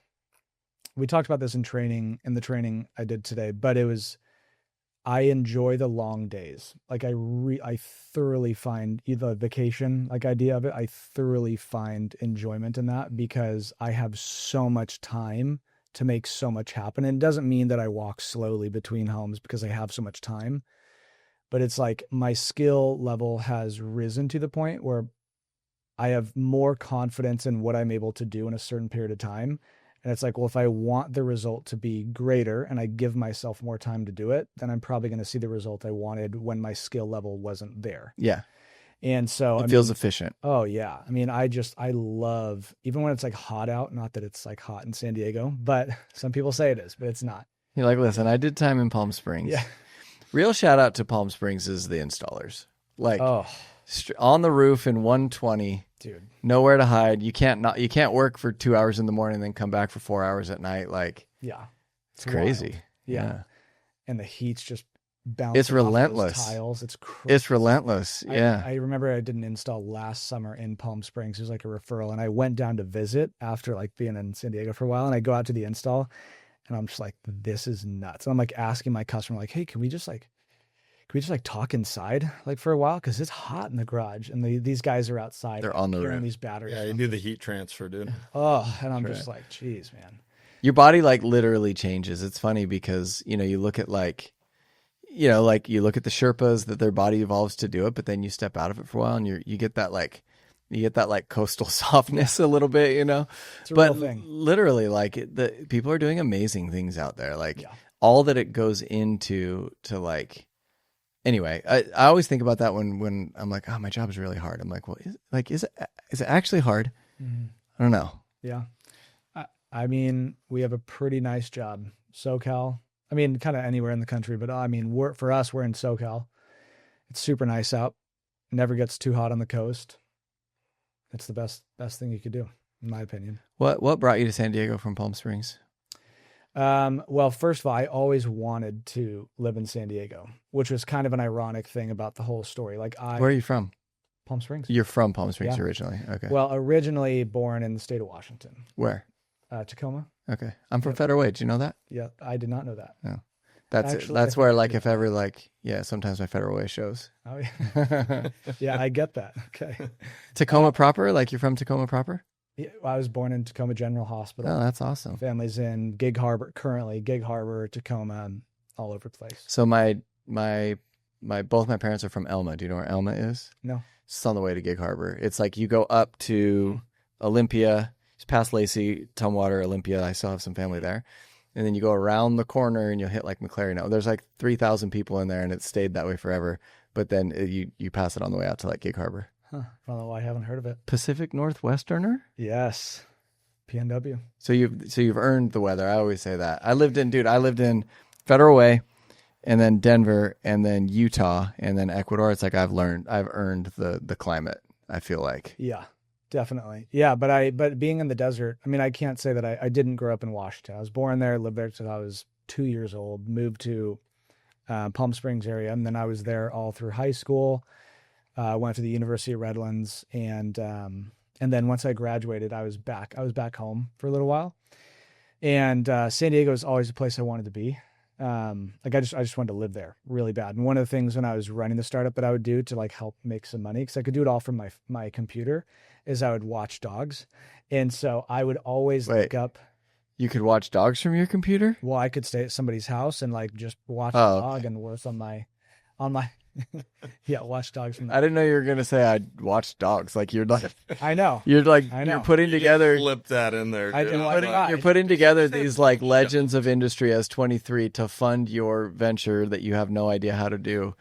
Speaker 3: we talked about this in the training I did today, but I enjoy the long days. Like I thoroughly find the vacation, like idea of it. I thoroughly find enjoyment in that because I have so much time to make so much happen. And it doesn't mean that I walk slowly between homes because I have so much time, but it's like my skill level has risen to the point where I have more confidence in what I'm able to do in a certain period of time. And it's like, well, if I want the result to be greater and I give myself more time to do it, then I'm probably going to see the result I wanted when my skill level wasn't there.
Speaker 1: Yeah.
Speaker 3: And so
Speaker 1: it feels efficient.
Speaker 3: Oh yeah. I mean, I love, even when it's like hot out, not that it's like hot in San Diego, but some people say it is, but it's not.
Speaker 1: You're like, listen, I did time in Palm Springs.
Speaker 3: Yeah.
Speaker 1: Real shout out to Palm Springs is the installers. Like on the roof in 120,
Speaker 3: dude,
Speaker 1: nowhere to hide. You can't work for 2 hours in the morning and then come back for 4 hours at night. Like,
Speaker 3: yeah,
Speaker 1: it's crazy.
Speaker 3: Yeah. And the heat's just bouncing.
Speaker 1: It's relentless.
Speaker 3: Off those tiles. It's crazy.
Speaker 1: It's relentless. Yeah.
Speaker 3: I remember I did an install last summer in Palm Springs. It was like a referral. And I went down to visit after like being in San Diego for a while. And I go out to the install and I'm just like, this is nuts. And I'm like asking my customer, like, hey, can we just talk inside like for a while? Cause it's hot in the garage and these guys are outside.
Speaker 1: They're on the roof.
Speaker 3: These batteries.
Speaker 4: Yeah. You do the heat transfer, dude.
Speaker 3: Oh, and I'm just like, geez, man.
Speaker 1: Your body like literally changes. It's funny because, you look at like you look at the Sherpas that their body evolves to do it, but then you step out of it for a while and you get that like coastal softness a little bit,
Speaker 3: It's a real thing.
Speaker 1: Literally like the people are doing amazing things out there. Like all that it goes into to like, anyway, I always think about that when I'm like, oh, my job is really hard. I'm like, well, is it actually hard?
Speaker 3: Mm-hmm.
Speaker 1: I don't know.
Speaker 3: Yeah. I mean, we have a pretty nice job. SoCal. I mean, kind of anywhere in the country, but I mean, we're in SoCal. It's super nice out. Never gets too hot on the coast. It's the best thing you could do, in my opinion.
Speaker 1: What brought you to San Diego from Palm Springs?
Speaker 3: Well, first of all, I always wanted to live in San Diego, which was kind of an ironic thing about the whole story. Like
Speaker 1: Where are you from?
Speaker 3: Palm Springs.
Speaker 1: You're from Palm Springs originally. Okay.
Speaker 3: Well, originally born in the state of Washington.
Speaker 1: Where?
Speaker 3: Tacoma.
Speaker 1: Okay. I'm from Federal Way. Did you know that?
Speaker 3: Yeah, I did not know that.
Speaker 1: No. That's
Speaker 3: Actually,
Speaker 1: that's where like if ever like sometimes my Federal Way shows.
Speaker 3: Oh yeah. Yeah, I get that. Okay.
Speaker 1: Tacoma proper? Like you're from Tacoma proper?
Speaker 3: Yeah, I was born in Tacoma General Hospital.
Speaker 1: Oh, that's awesome.
Speaker 3: Family's in Gig Harbor, Tacoma, all over the place.
Speaker 1: So my both my parents are from Elma. Do you know where Elma is?
Speaker 3: No.
Speaker 1: It's on the way to Gig Harbor. It's like you go up to Olympia, it's past Lacey, Tumwater, Olympia. I still have some family there. And then you go around the corner and you'll hit like McClary. Now there's like 3,000 people in there and it's stayed that way forever. But then you pass it on the way out to like Gig Harbor.
Speaker 3: Huh. I don't know why I haven't heard of it.
Speaker 1: Pacific Northwesterner?
Speaker 3: Yes. PNW.
Speaker 1: So you've earned the weather. I always say that. I lived in Federal Way and then Denver and then Utah and then Ecuador. It's like I've earned the climate, I feel like.
Speaker 3: Yeah, definitely. Yeah, but being in the desert, I mean, I can't say that I didn't grow up in Washington. I was born there, lived there until I was 2 years old, moved to Palm Springs area, and then I was there all through high school. Went to the University of Redlands, and then once I graduated, I was back home for a little while. And San Diego is always a place I wanted to be. Like I just wanted to live there really bad. And one of the things when I was running the startup that I would do to like help make some money, because I could do it all from my computer, is I would watch dogs. And so I would always look up.
Speaker 1: You could watch dogs from your computer?
Speaker 3: Well, I could stay at somebody's house and like just watch the dog and work on my yeah, watch dogs from
Speaker 1: I didn't know you were gonna say I'd watch dogs. Like you're like
Speaker 3: I know.
Speaker 1: You're like
Speaker 3: I know.
Speaker 1: You're putting together
Speaker 4: Flip that in there.
Speaker 3: I
Speaker 4: dude.
Speaker 3: didn't
Speaker 1: you're putting together these like legends of industry as 23 to fund your venture that you have no idea how to do.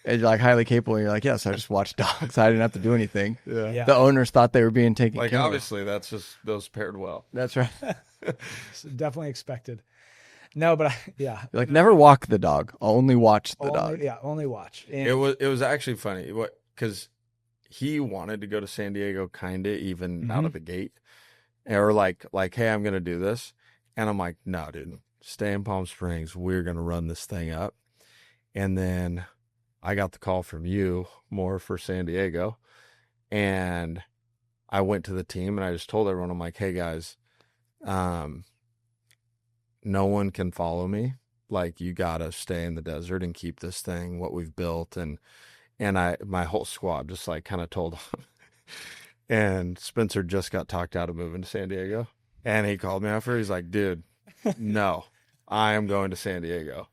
Speaker 1: And you're like highly capable. And you're like, yes, I just watched dogs. I didn't have to do anything.
Speaker 3: Yeah.
Speaker 1: The owners thought they were being taken
Speaker 4: Like
Speaker 1: care of.
Speaker 4: obviously that's just those paired well.
Speaker 1: That's right.
Speaker 3: It's definitely expected. No, but yeah.
Speaker 1: You're like, never walk the dog. I'll only watch the dog.
Speaker 3: Yeah, only watch. And
Speaker 4: It was actually funny because he wanted to go to San Diego kind of even out of the gate, or like, hey, I'm going to do this. And I'm like, no, dude, stay in Palm Springs. We're going to run this thing up. And then I got the call from you more for San Diego. And I went to the team and I just told everyone, I'm like, hey guys, no one can follow me. Like, you got to stay in the desert and keep this thing, what we've built. And my whole squad just like kind of told him. And Spencer just got talked out of moving to San Diego. And he called me after. He's like, dude, no, I am going to San Diego.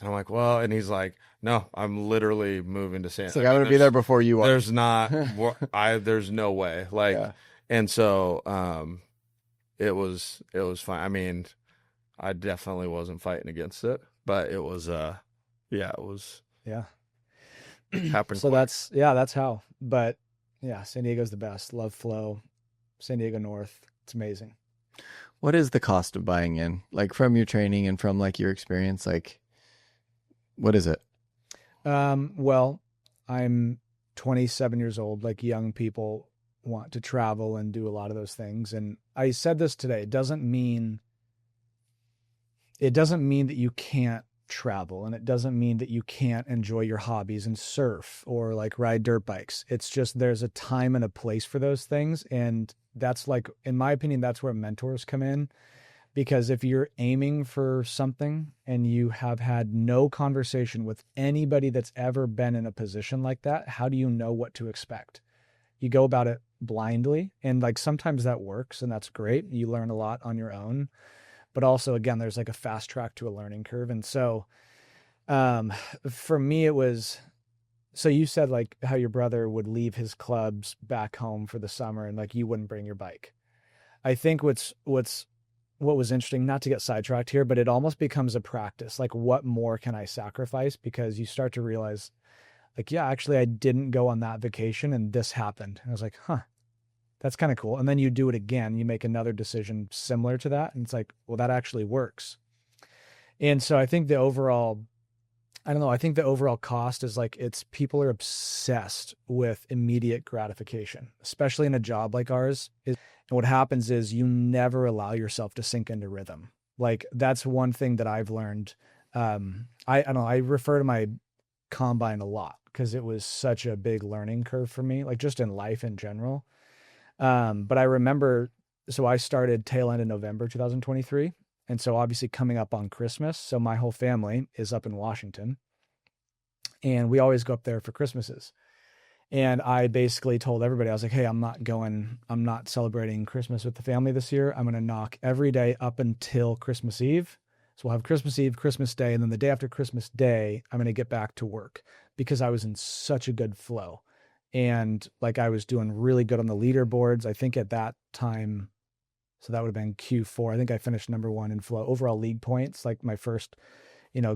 Speaker 4: And I'm like, well, and he's like, no, I'm literally moving to San Diego.
Speaker 1: So I'm going to be there before you are.
Speaker 4: There's no way. Like, and so, it was fine. I mean, I definitely wasn't fighting against it, but it was, it was.
Speaker 3: Yeah.
Speaker 4: Happened.
Speaker 3: So
Speaker 4: quick.
Speaker 3: that's how. But yeah, San Diego's the best. Love flow. San Diego North. It's amazing.
Speaker 1: What is the cost of buying in? Like, from your training and from like your experience, like, what is it?
Speaker 3: Well, I'm 27 years old. Like, young people want to travel and do a lot of those things. And I said this today. It doesn't mean that you can't travel, and it doesn't mean that you can't enjoy your hobbies and surf or like ride dirt bikes. It's just there's a time and a place for those things. And that's like, in my opinion, that's where mentors come in. Because if you're aiming for something and you have had no conversation with anybody that's ever been in a position like that, how do you know what to expect? You go about it blindly, and like sometimes that works and that's great. You learn a lot on your own, but also again, there's like a fast track to a learning curve. And so for me, it was, so you said like how your brother would leave his clubs back home for the summer and like you wouldn't bring your bike. I think what was interesting, not to get sidetracked here, but it almost becomes a practice. Like, what more can I sacrifice? Because you start to realize like, yeah, actually I didn't go on that vacation and this happened. And I was like, that's kind of cool. And then you do it again, you make another decision similar to that. And it's like, well, that actually works. And so I think the overall cost is like, people are obsessed with immediate gratification, especially in a job like ours. And what happens is you never allow yourself to sink into rhythm. Like, that's one thing that I've learned. I refer to my combine a lot because it was such a big learning curve for me, like just in life in general. But I remember, so I started tail end of November 2023. And so obviously coming up on Christmas. So my whole family is up in Washington and we always go up there for Christmases. And I basically told everybody, I was like, hey, I'm not celebrating Christmas with the family this year. I'm going to knock every day up until Christmas Eve. So we'll have Christmas Eve, Christmas Day, and then the day after Christmas Day, I'm going to get back to work because I was in such a good flow. And like, I was doing really good on the leaderboards. I think at that time, so that would have been Q4. I think I finished number 1 in flow overall league points, like my first,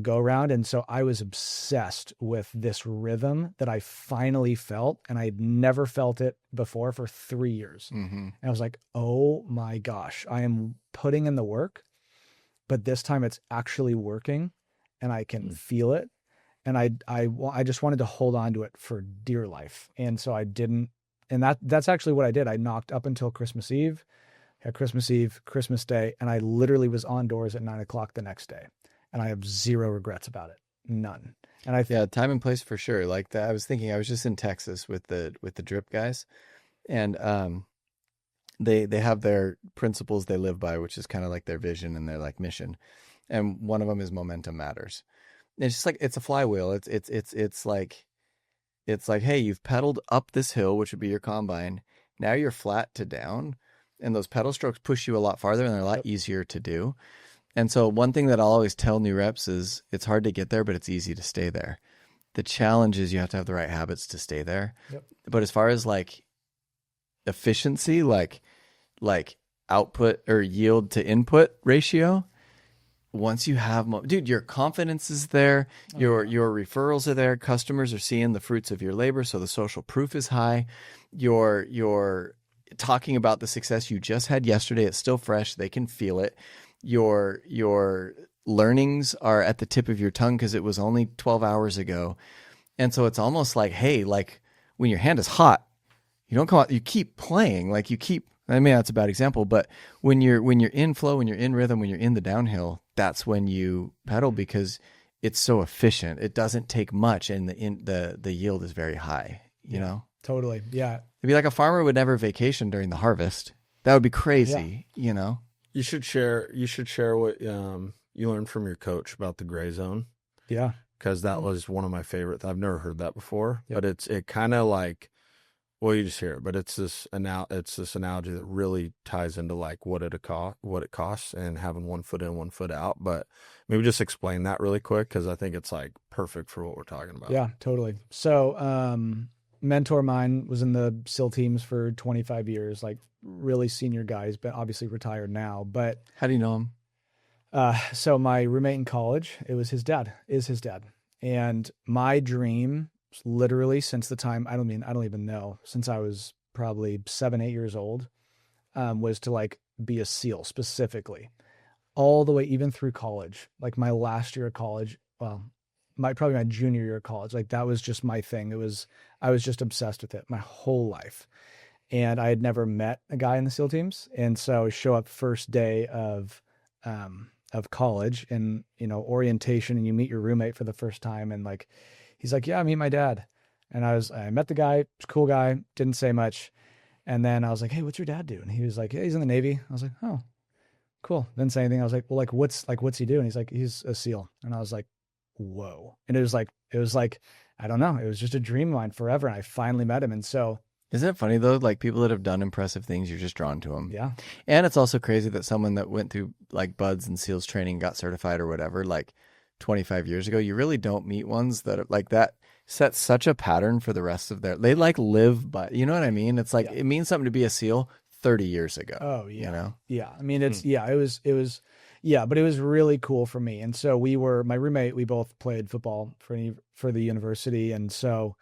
Speaker 3: go around. And so I was obsessed with this rhythm that I finally felt, and I had never felt it before for 3 years. Mm-hmm. And I was like, oh my gosh, I am putting in the work, but this time it's actually working and I can feel it. And I just wanted to hold on to it for dear life. And so I didn't, and that's actually what I did. I knocked up until Christmas Eve, had Christmas Eve, Christmas Day, and I literally was on doors at 9:00 the next day. And I have zero regrets about it. None. And
Speaker 1: time and place for sure. Like that, I was thinking, I was just in Texas with the drip guys, and they have their principles they live by, which is kind of like their vision and their like mission. And one of them is momentum matters. It's just like, it's a flywheel. It's like, hey, you've pedaled up this hill, which would be your combine. Now you're flat to down, and those pedal strokes push you a lot farther and they're a lot easier to do. And so one thing that I'll always tell new reps is it's hard to get there, but it's easy to stay there. The challenge is you have to have the right habits to stay there. Yep. But as far as like efficiency, like output or yield to input ratio, once you have, dude, your confidence is there, your referrals are there, customers are seeing the fruits of your labor, so the social proof is high. You're talking about the success you just had yesterday. It's still fresh. They can feel it. Your learnings are at the tip of your tongue because it was only 12 hours ago. And so it's almost like, hey, like when your hand is hot, you don't come out, you keep playing, like you keep, I mean, that's a bad example, but when you're in flow, when you're in rhythm, when you're in the downhill, that's when you pedal because it's so efficient. It doesn't take much, and the yield is very high, you know?
Speaker 3: Totally. Yeah.
Speaker 1: It'd be like a farmer would never vacation during the harvest. That would be crazy, you know?
Speaker 4: You should share what you learned from your coach about the gray zone.
Speaker 3: Yeah.
Speaker 4: Because that was one of my favorites. I've never heard that before, but it kind of like, well, you just hear it, but it's this analogy that really ties into like what it costs and having 1 foot in, 1 foot out. But maybe just explain that really quick, because I think it's like perfect for what we're talking about.
Speaker 3: Yeah, totally. So, mentor of mine was in the SEAL teams for 25 years, like really senior guys, but obviously retired now. But
Speaker 1: How do you know him?
Speaker 3: so my roommate in college, is his dad. And my dream literally since the time, I don't even know, since I was probably 7, 8 years old, was to like be a SEAL specifically all the way, even through college, like my last year of college. Well, probably my junior year of college. Like that was just my thing. I was just obsessed with it my whole life. And I had never met a guy in the SEAL teams. And so I show up first day of college and, orientation, and you meet your roommate for the first time. And like, he's like, yeah, meet my dad. And I met the guy, he's a cool guy, didn't say much. And then I was like, hey, what's your dad do? And he was like, yeah, he's in the Navy. I was like, oh, cool. Didn't say anything. I was like, well, what's he do? And he's like, he's a SEAL. And I was like, whoa. And it was like, I don't know. It was just a dream of mine forever. And I finally met him. And so,
Speaker 1: isn't it funny though? Like people that have done impressive things, you're just drawn to them.
Speaker 3: yeah.
Speaker 1: And it's also crazy that someone that went through like BUDS and SEALs training, got certified or whatever, like 25 years ago, you really don't meet ones that are like that. Sets such a pattern for the rest of they like live, but you know what I mean? It's like, it means something to be a SEAL 30 years ago.
Speaker 3: Oh yeah.
Speaker 1: You know?
Speaker 3: Yeah. I mean, it was, but it was really cool for me. And so my roommate, we both played football for the university. And so,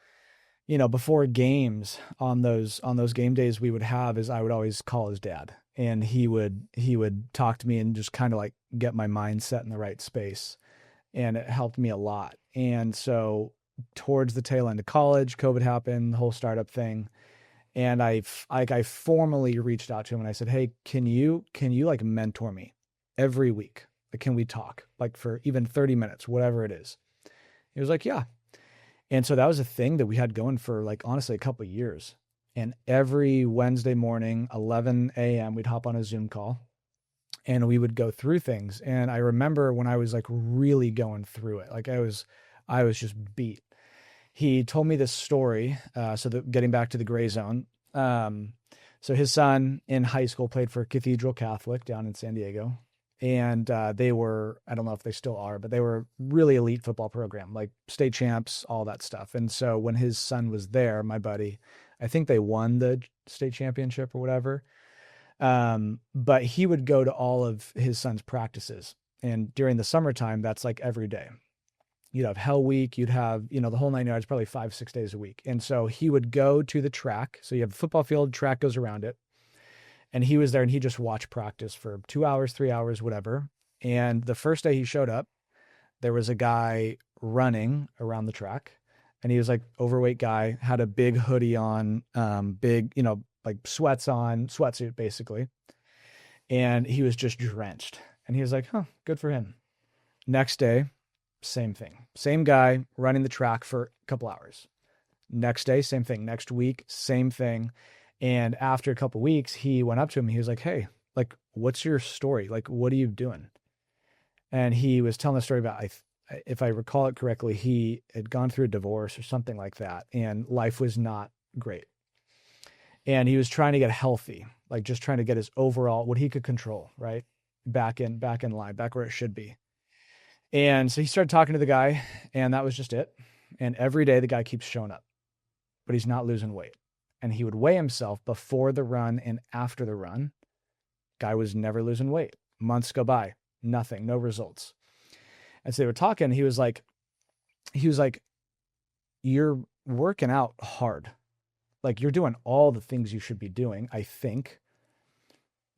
Speaker 3: before games on those game days we would have, is I would always call his dad, and he would talk to me and just kind of like get my mindset in the right space. And it helped me a lot. And so towards the tail end of college, COVID happened, the whole startup thing. And I formally reached out to him and I said, hey, can you like mentor me every week? Like, can we talk like for even 30 minutes, whatever it is? He was like, yeah. And so that was a thing that we had going for like, honestly, a couple of years. And every Wednesday morning, 11 a.m., we'd hop on a Zoom call and we would go through things. And I remember when I was like really going through it, like I was just beat. He told me this story. Getting back to the gray zone. So his son in high school played for Cathedral Catholic down in San Diego. And they were, I don't know if they still are, but they were really elite football program, like state champs, all that stuff. And so when his son was there, my buddy, I think they won the state championship or whatever. But he would go to all of his son's practices. And during the summertime, that's like every day. You'd have Hell Week, you'd have, the whole 9 yards, probably 5-6 days a week. And so he would go to the track. So you have a football field, track goes around it. And he was there and he just watched practice for 2 hours, 3 hours, whatever. And the first day he showed up, there was a guy running around the track. And he was like overweight guy, had a big hoodie on, big, like sweats on, sweatsuit basically. And he was just drenched. And he was like, huh, good for him. Next day, same thing. Same guy running the track for a couple hours. Next day, same thing. Next week, same thing. And after a couple weeks, he went up to him. He was like, hey, like, what's your story? Like, what are you doing? And he was telling the story about, if I recall it correctly, he had gone through a divorce or something like that. And life was not great. And he was trying to get healthy, like just trying to get his overall, what he could control, right? Back in line, back where it should be. And so he started talking to the guy, and that was just it. And every day the guy keeps showing up, but he's not losing weight. And he would weigh himself before the run and after the run. Guy was never losing weight. Months go by, nothing, no results. And so they were talking. He was like, you're working out hard. Like, you're doing all the things you should be doing, I think.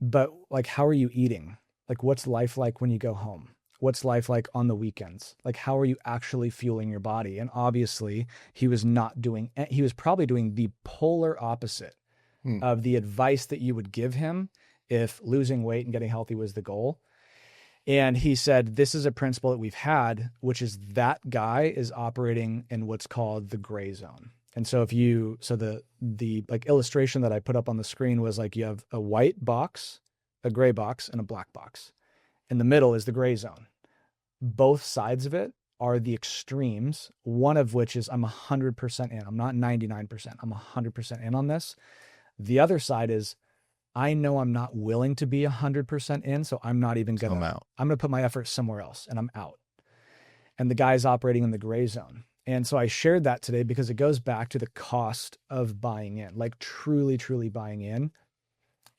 Speaker 3: But like, how are you eating? Like, what's life like when you go home? What's life like on the weekends? Like, how are you actually fueling your body? And obviously he was probably doing the polar opposite of the advice that you would give him if losing weight and getting healthy was the goal. And he said, this is a principle that we've had, which is that guy is operating in what's called the gray zone. And so the like illustration that I put up on the screen was like, you have a white box, a gray box, and a black box. In the middle is the gray zone. Both sides of it are the extremes, one of which is I'm 100% in. I'm not 99%. I'm 100% in on this. The other side is I know I'm not willing to be 100% in, so I'm not even going to. I'm going to put my effort somewhere else, and I'm out. And the guy's operating in the gray zone. And so I shared that today because it goes back to the cost of buying in, like truly, truly buying in.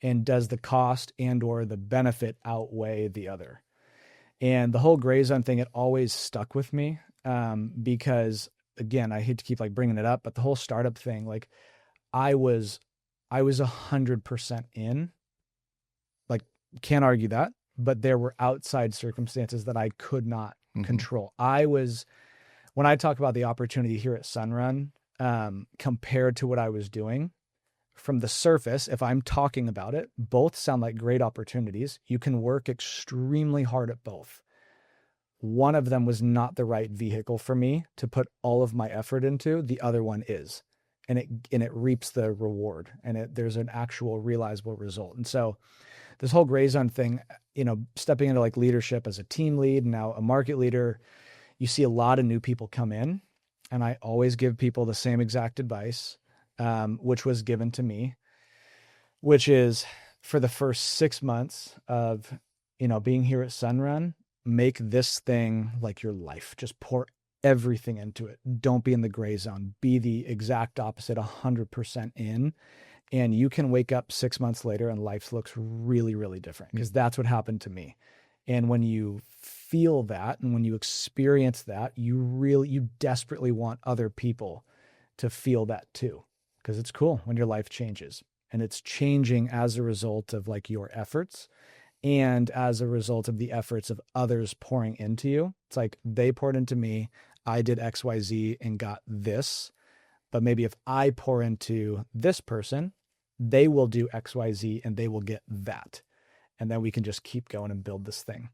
Speaker 3: And does the cost and or the benefit outweigh the other? And the whole gray zone thing, it always stuck with me because, again, I hate to keep like bringing it up, but the whole startup thing, like I was 100% in, like can't argue that, but there were outside circumstances that I could not control. When I talk about the opportunity here at Sunrun, compared to what I was doing, from the surface, if I'm talking about it, both sound like great opportunities. You can work extremely hard at both. One of them was not the right vehicle for me to put all of my effort into. The other one is, and it reaps the reward, and there's an actual realizable result. And so this whole gray zone thing, stepping into like leadership as a team lead, now a market leader, you see a lot of new people come in, and I always give people the same exact advice, which was given to me, which is for the first 6 months of, being here at Sunrun, make this thing like your life. Just pour everything into it. Don't be in the gray zone. Be the exact opposite, 100% in. And you can wake up 6 months later and life looks really, really different, because that's what happened to me. And when you feel that and when you experience that, you desperately want other people to feel that too. Because it's cool when your life changes, and it's changing as a result of like your efforts and as a result of the efforts of others pouring into you. It's like they poured into me, I did XYZ and got this, but maybe if I pour into this person, they will do XYZ and they will get that. And then we can just keep going and build this thing.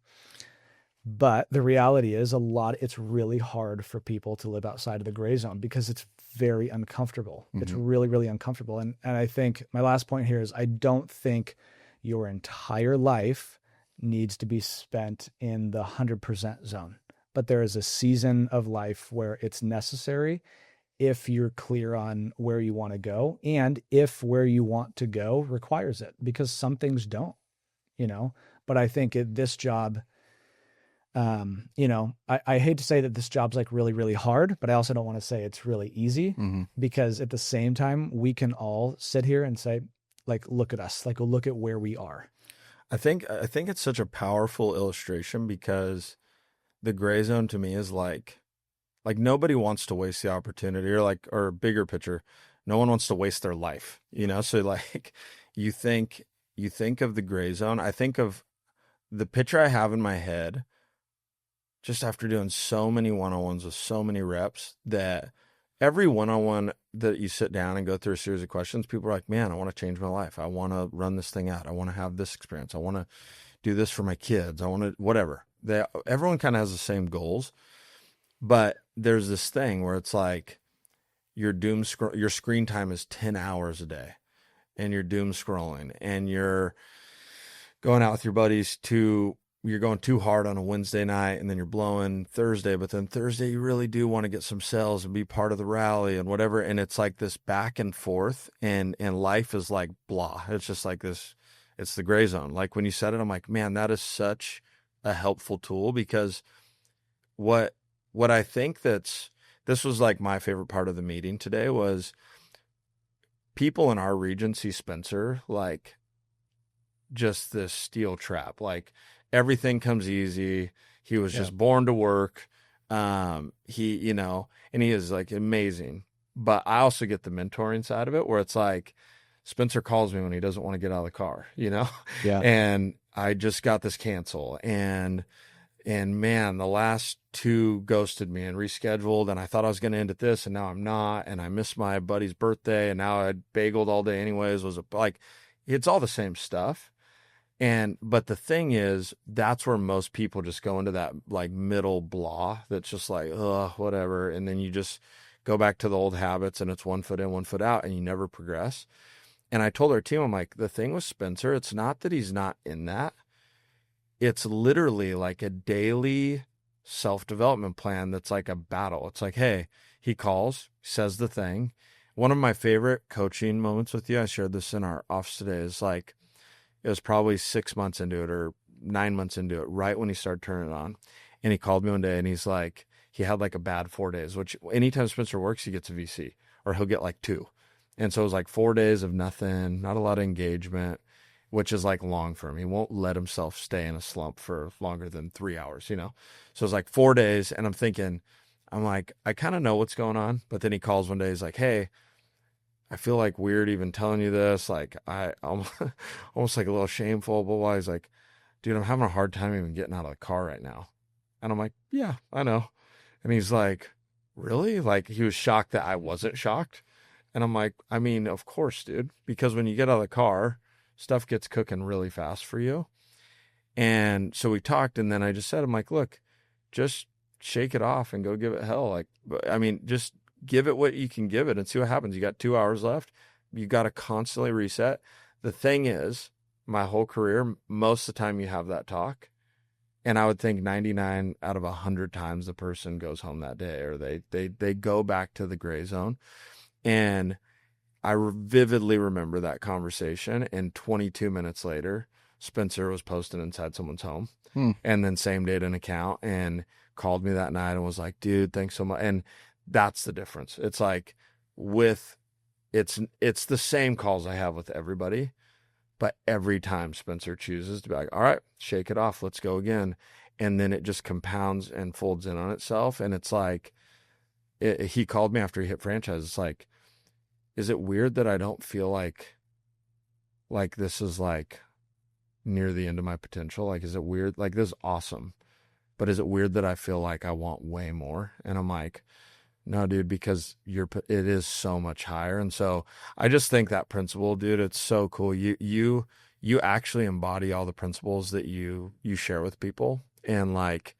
Speaker 3: But the reality is it's really hard for people to live outside of the gray zone because it's very uncomfortable. It's really, really uncomfortable. And I think my last point here is I don't think your entire life needs to be spent in the 100% zone, but there is a season of life where it's necessary if you're clear on where you want to go and if where you want to go requires it, because some things don't, but I think this job, I hate to say that this job's like really, really hard, but I also don't want to say it's really easy because at the same time, we can all sit here and say, like, look at us, like, look at where we are.
Speaker 4: I think it's such a powerful illustration because the gray zone to me is like nobody wants to waste the opportunity, or bigger picture, no one wants to waste their life, So like you think of the gray zone. I think of the picture I have in my head just after doing so many one-on-ones with so many reps, that every one-on-one that you sit down and go through a series of questions, people are like, man, I want to change my life. I want to run this thing out. I want to have this experience. I want to do this for my kids. I want to, whatever. Everyone kind of has the same goals, but there's this thing where it's like your screen time is 10 hours a day and you're doom scrolling and you're going out with your buddies you're going too hard on a Wednesday night and then you're blowing Thursday, but then Thursday you really do want to get some sales and be part of the rally and whatever. And it's like this back and forth and life is like blah. It's just like this, it's the gray zone. Like when you said it, I'm like, man, that is such a helpful tool, because what I think this was like my favorite part of the meeting today was people in our region see Spencer like just this steel trap. Like everything comes easy. He was just born to work. He, you know, and he is like amazing. But I also get the mentoring side of it where it's like Spencer calls me when he doesn't want to get out of the car, you know?
Speaker 1: Yeah.
Speaker 4: And I just got this cancel and man, the last 2 ghosted me and rescheduled, and I thought I was going to end at this, and now I'm not, and I missed my buddy's birthday, and now I bageled all day anyways. It's all the same stuff. But the thing is, that's where most people just go into that like middle blah that's just like, ugh, whatever. And then you just go back to the old habits, and it's 1 foot in, 1 foot out, and you never progress. And I told our team, I'm like, the thing with Spencer, it's not that he's not in that. It's literally like a daily self-development plan that's like a battle. It's like, hey, he calls, says the thing. One of my favorite coaching moments with you, I shared this in our office today, is like, it was probably 6 months into it or 9 months into it, right when he started turning it on. And he called me one day and he's like, he had like a bad 4 days, which anytime Spencer works, he gets a VC or he'll get like 2. And so it was like 4 days of nothing, not a lot of engagement, which is like long for him. He won't let himself stay in a slump for longer than 3 hours, you know? So it's like 4 days. And I'm like, I kind of know what's going on. But then he calls one day. He's like, hey, I feel like weird even telling you this. Like I'm almost like a little shameful, blah, blah. He's like, dude, I'm having a hard time even getting out of the car right now. And I'm like, yeah, I know. And he's like, really? Like he was shocked that I wasn't shocked. And I'm like, I mean, of course, dude, because when you get out of the car, stuff gets cooking really fast for you. And so we talked, and then I just said, I'm like, look, just shake it off and go give it hell. Like, I mean, just give it what you can give it and see what happens. You got 2 hours left. You got to constantly reset. The thing is, my whole career, most of the time you have that talk. And I would think 99 out of 100 times the person goes home that day, or they go back to the gray zone. And I vividly remember that conversation, and 22 minutes later, Spencer was posting inside someone's home, and then same date an account, and called me that night and was like, dude, thanks so much. And that's the difference. It's like it's the same calls I have with everybody, but every time Spencer chooses to be like, all right, shake it off, let's go again. And then it just compounds and folds in on itself. And it's like, he called me after he hit franchise. It's like, is it weird that I don't feel like this is like near the end of my potential? Like, is it weird? Like, this is awesome, but is it weird that I feel like I want way more? And I'm like, no, dude, because it is so much higher. And so I just think that principle, dude, it's so cool. You actually embody all the principles that you share with people. And like,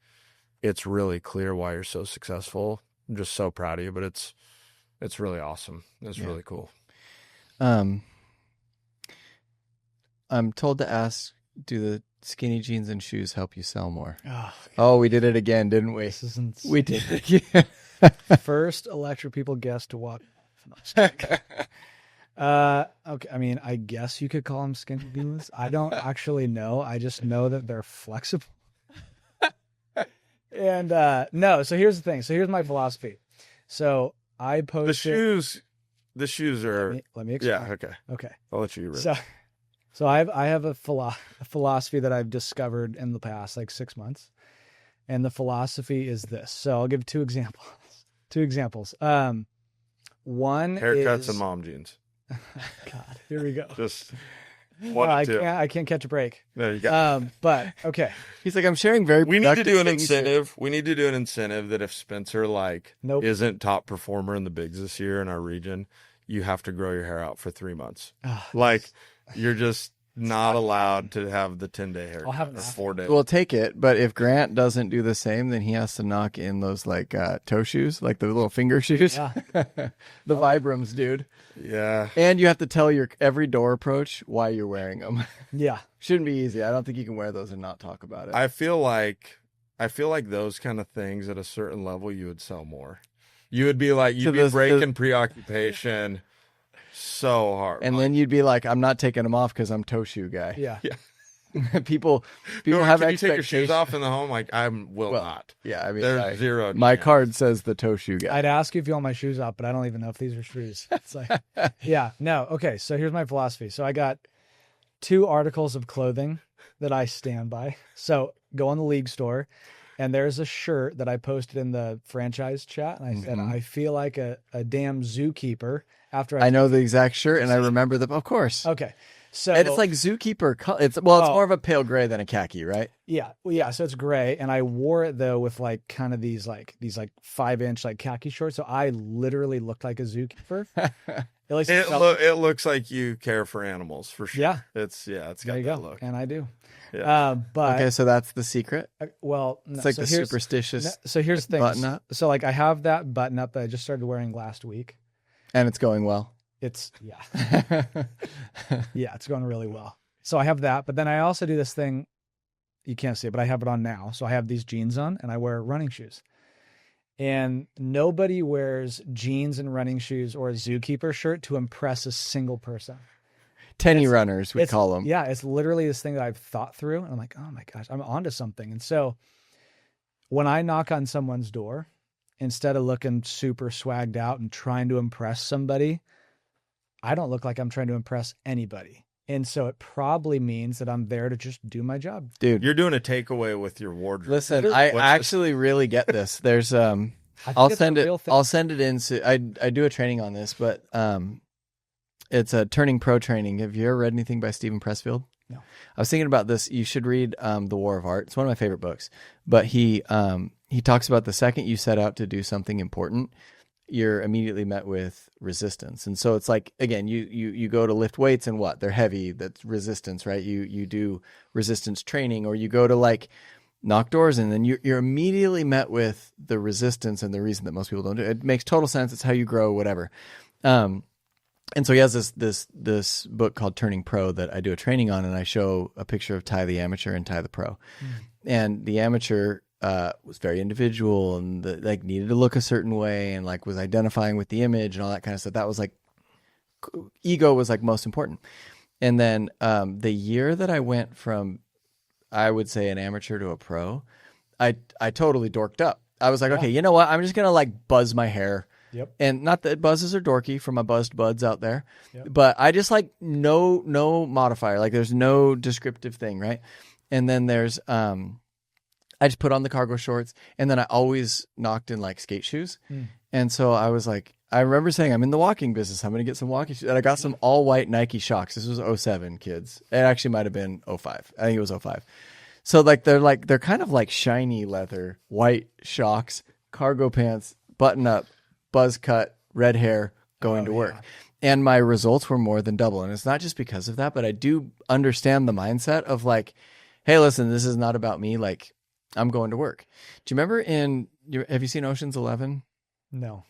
Speaker 4: it's really clear why you're so successful. I'm just so proud of you, but it's really awesome. Really cool.
Speaker 1: I'm told to ask, do the skinny jeans and shoes help you sell more? Oh, we did it again, didn't we?
Speaker 3: This isn't.
Speaker 1: We did it again.
Speaker 3: First electric people guest to walk. Okay. I mean, I guess you could call them skinny jeans. I don't actually know. I just know that they're flexible. And no, so here's the thing. So here's my philosophy. So I posted
Speaker 4: the shoes are.
Speaker 3: Let me explain.
Speaker 4: Yeah. Okay.
Speaker 3: Okay.
Speaker 4: I'll let you.
Speaker 3: So I have a philosophy that I've discovered in the past like 6 months, and the philosophy is this. So I'll give two examples. One
Speaker 4: Haircuts
Speaker 3: is
Speaker 4: and mom jeans.
Speaker 3: God, here we go.
Speaker 4: Just one or two.
Speaker 3: I can't catch a break.
Speaker 4: There you go.
Speaker 3: But okay.
Speaker 1: He's like, I'm sharing very.
Speaker 4: We need to do an
Speaker 1: things here.
Speaker 4: incentive. We need to do an incentive that if Spencer
Speaker 3: Nope.
Speaker 4: isn't top performer in the bigs this year in our region, you have to grow your hair out for 3 months. You're just not allowed to have the 10-day hair.
Speaker 3: I'll have
Speaker 4: or 4 days.
Speaker 1: We'll take it, but if Grant doesn't do the same, then he has to knock in those like toe shoes, like the little finger shoes.
Speaker 3: Yeah.
Speaker 1: The Vibrams, dude.
Speaker 4: Yeah.
Speaker 1: And you have to tell your every door approach why you're wearing them.
Speaker 3: Yeah.
Speaker 1: Shouldn't be easy. I don't think you can wear those and not talk about it.
Speaker 4: I feel like those kind of things at a certain level, you would sell more. You would be like, you'd be breaking preoccupation so hard.
Speaker 1: And then you'd be like, I'm not taking them off because I'm toe shoe guy.
Speaker 3: Yeah.
Speaker 1: people
Speaker 4: No,
Speaker 1: have
Speaker 4: can you take your
Speaker 1: expectations.
Speaker 4: shoes off in the home? Like, I will not.
Speaker 1: Yeah, I mean,
Speaker 4: There's zero.
Speaker 1: my
Speaker 4: chance.
Speaker 1: card says the toe shoe guy.
Speaker 3: I'd ask you if you want my shoes off, but I don't even know if these are shoes. It's like, yeah, no. Okay. So here's my philosophy. So I got 2 articles of clothing that I stand by. So go on the league store, and there's a shirt that I posted in the franchise chat, and I said, I feel like a damn zookeeper after
Speaker 1: I know the exact shirt, and I remember the. Of course.
Speaker 3: Okay. So
Speaker 1: And it's like zookeeper. It's more of a pale gray than a khaki, right?
Speaker 3: yeah. Well, yeah. So it's gray. And I wore it though with like kind of these 5-inch like khaki shorts. So I literally looked like a zookeeper. At least
Speaker 4: It looks like you care for animals for sure.
Speaker 3: Yeah.
Speaker 4: It's got
Speaker 3: there you
Speaker 4: that
Speaker 3: go.
Speaker 4: look.
Speaker 3: And I do.
Speaker 4: Yeah.
Speaker 3: But
Speaker 1: Okay, so that's the secret.
Speaker 3: well,
Speaker 1: It's like the superstitious
Speaker 3: So here's the thing.
Speaker 1: button up,
Speaker 3: So like I have that button up that I just started wearing last week.
Speaker 1: and it's going well.
Speaker 3: It's yeah, it's going really well. So I have that, but then I also do this thing. You can't see it, but I have it on now. So I have these jeans on, and I wear running shoes. And nobody wears jeans and running shoes or a zookeeper shirt to impress a single person.
Speaker 1: Tenny runners, we call them.
Speaker 3: Yeah, it's literally this thing that I've thought through, and I'm like, oh my gosh, I'm onto something. And so when I knock on someone's door, instead of looking super swagged out and trying to impress somebody, I don't look like I'm trying to impress anybody. And so it probably means that I'm there to just do my job.
Speaker 1: Dude,
Speaker 4: You're doing a takeaway with your wardrobe.
Speaker 1: listen, I actually really get this. There's I'll send it in. So I do a training on this, but it's a Turning Pro training. Have you ever read anything by Stephen Pressfield?
Speaker 3: No.
Speaker 1: I was thinking about this. You should read The War of Art. It's one of my favorite books. But he talks about the second you set out to do something important, you're immediately met with resistance. And so it's like, again, you go to lift weights and what? They're heavy. That's resistance, right? You do resistance training, or you go to like knock doors, and then you're immediately met with the resistance and the reason that most people don't do it. It makes total sense. It's how you grow, whatever. And so he has this book called Turning Pro that I do a training on, and I show a picture of Ty the amateur and Ty the pro. And the amateur was very individual and needed to look a certain way, and like was identifying with the image and all that kind of stuff. That was like ego was like most important. And then the year that I went from, I would say, an amateur to a pro, I totally dorked up. I was like, okay, you know what? I'm just gonna like buzz my hair.
Speaker 3: Yep.
Speaker 1: And not that buzzes are dorky for my buzzed buds out there, but I just like no modifier. Like there's no descriptive thing, right? And then there's I just put on the cargo shorts, and then I always knocked in like skate shoes. And so I was like, I remember saying, I'm in the walking business. I'm going to get some walking shoes. And I got some all white Nike Shox. This was 07, kids. It actually might've been 05. I think it was 05. So they're kind of like shiny leather, white Shox, cargo pants, button up, buzz cut, red hair, going to work. And my results were more than double. And it's not just because of that, but I do understand the mindset of like, hey, listen, this is not about me. Like, I'm going to work. Do you remember have you seen Ocean's 11?
Speaker 3: No.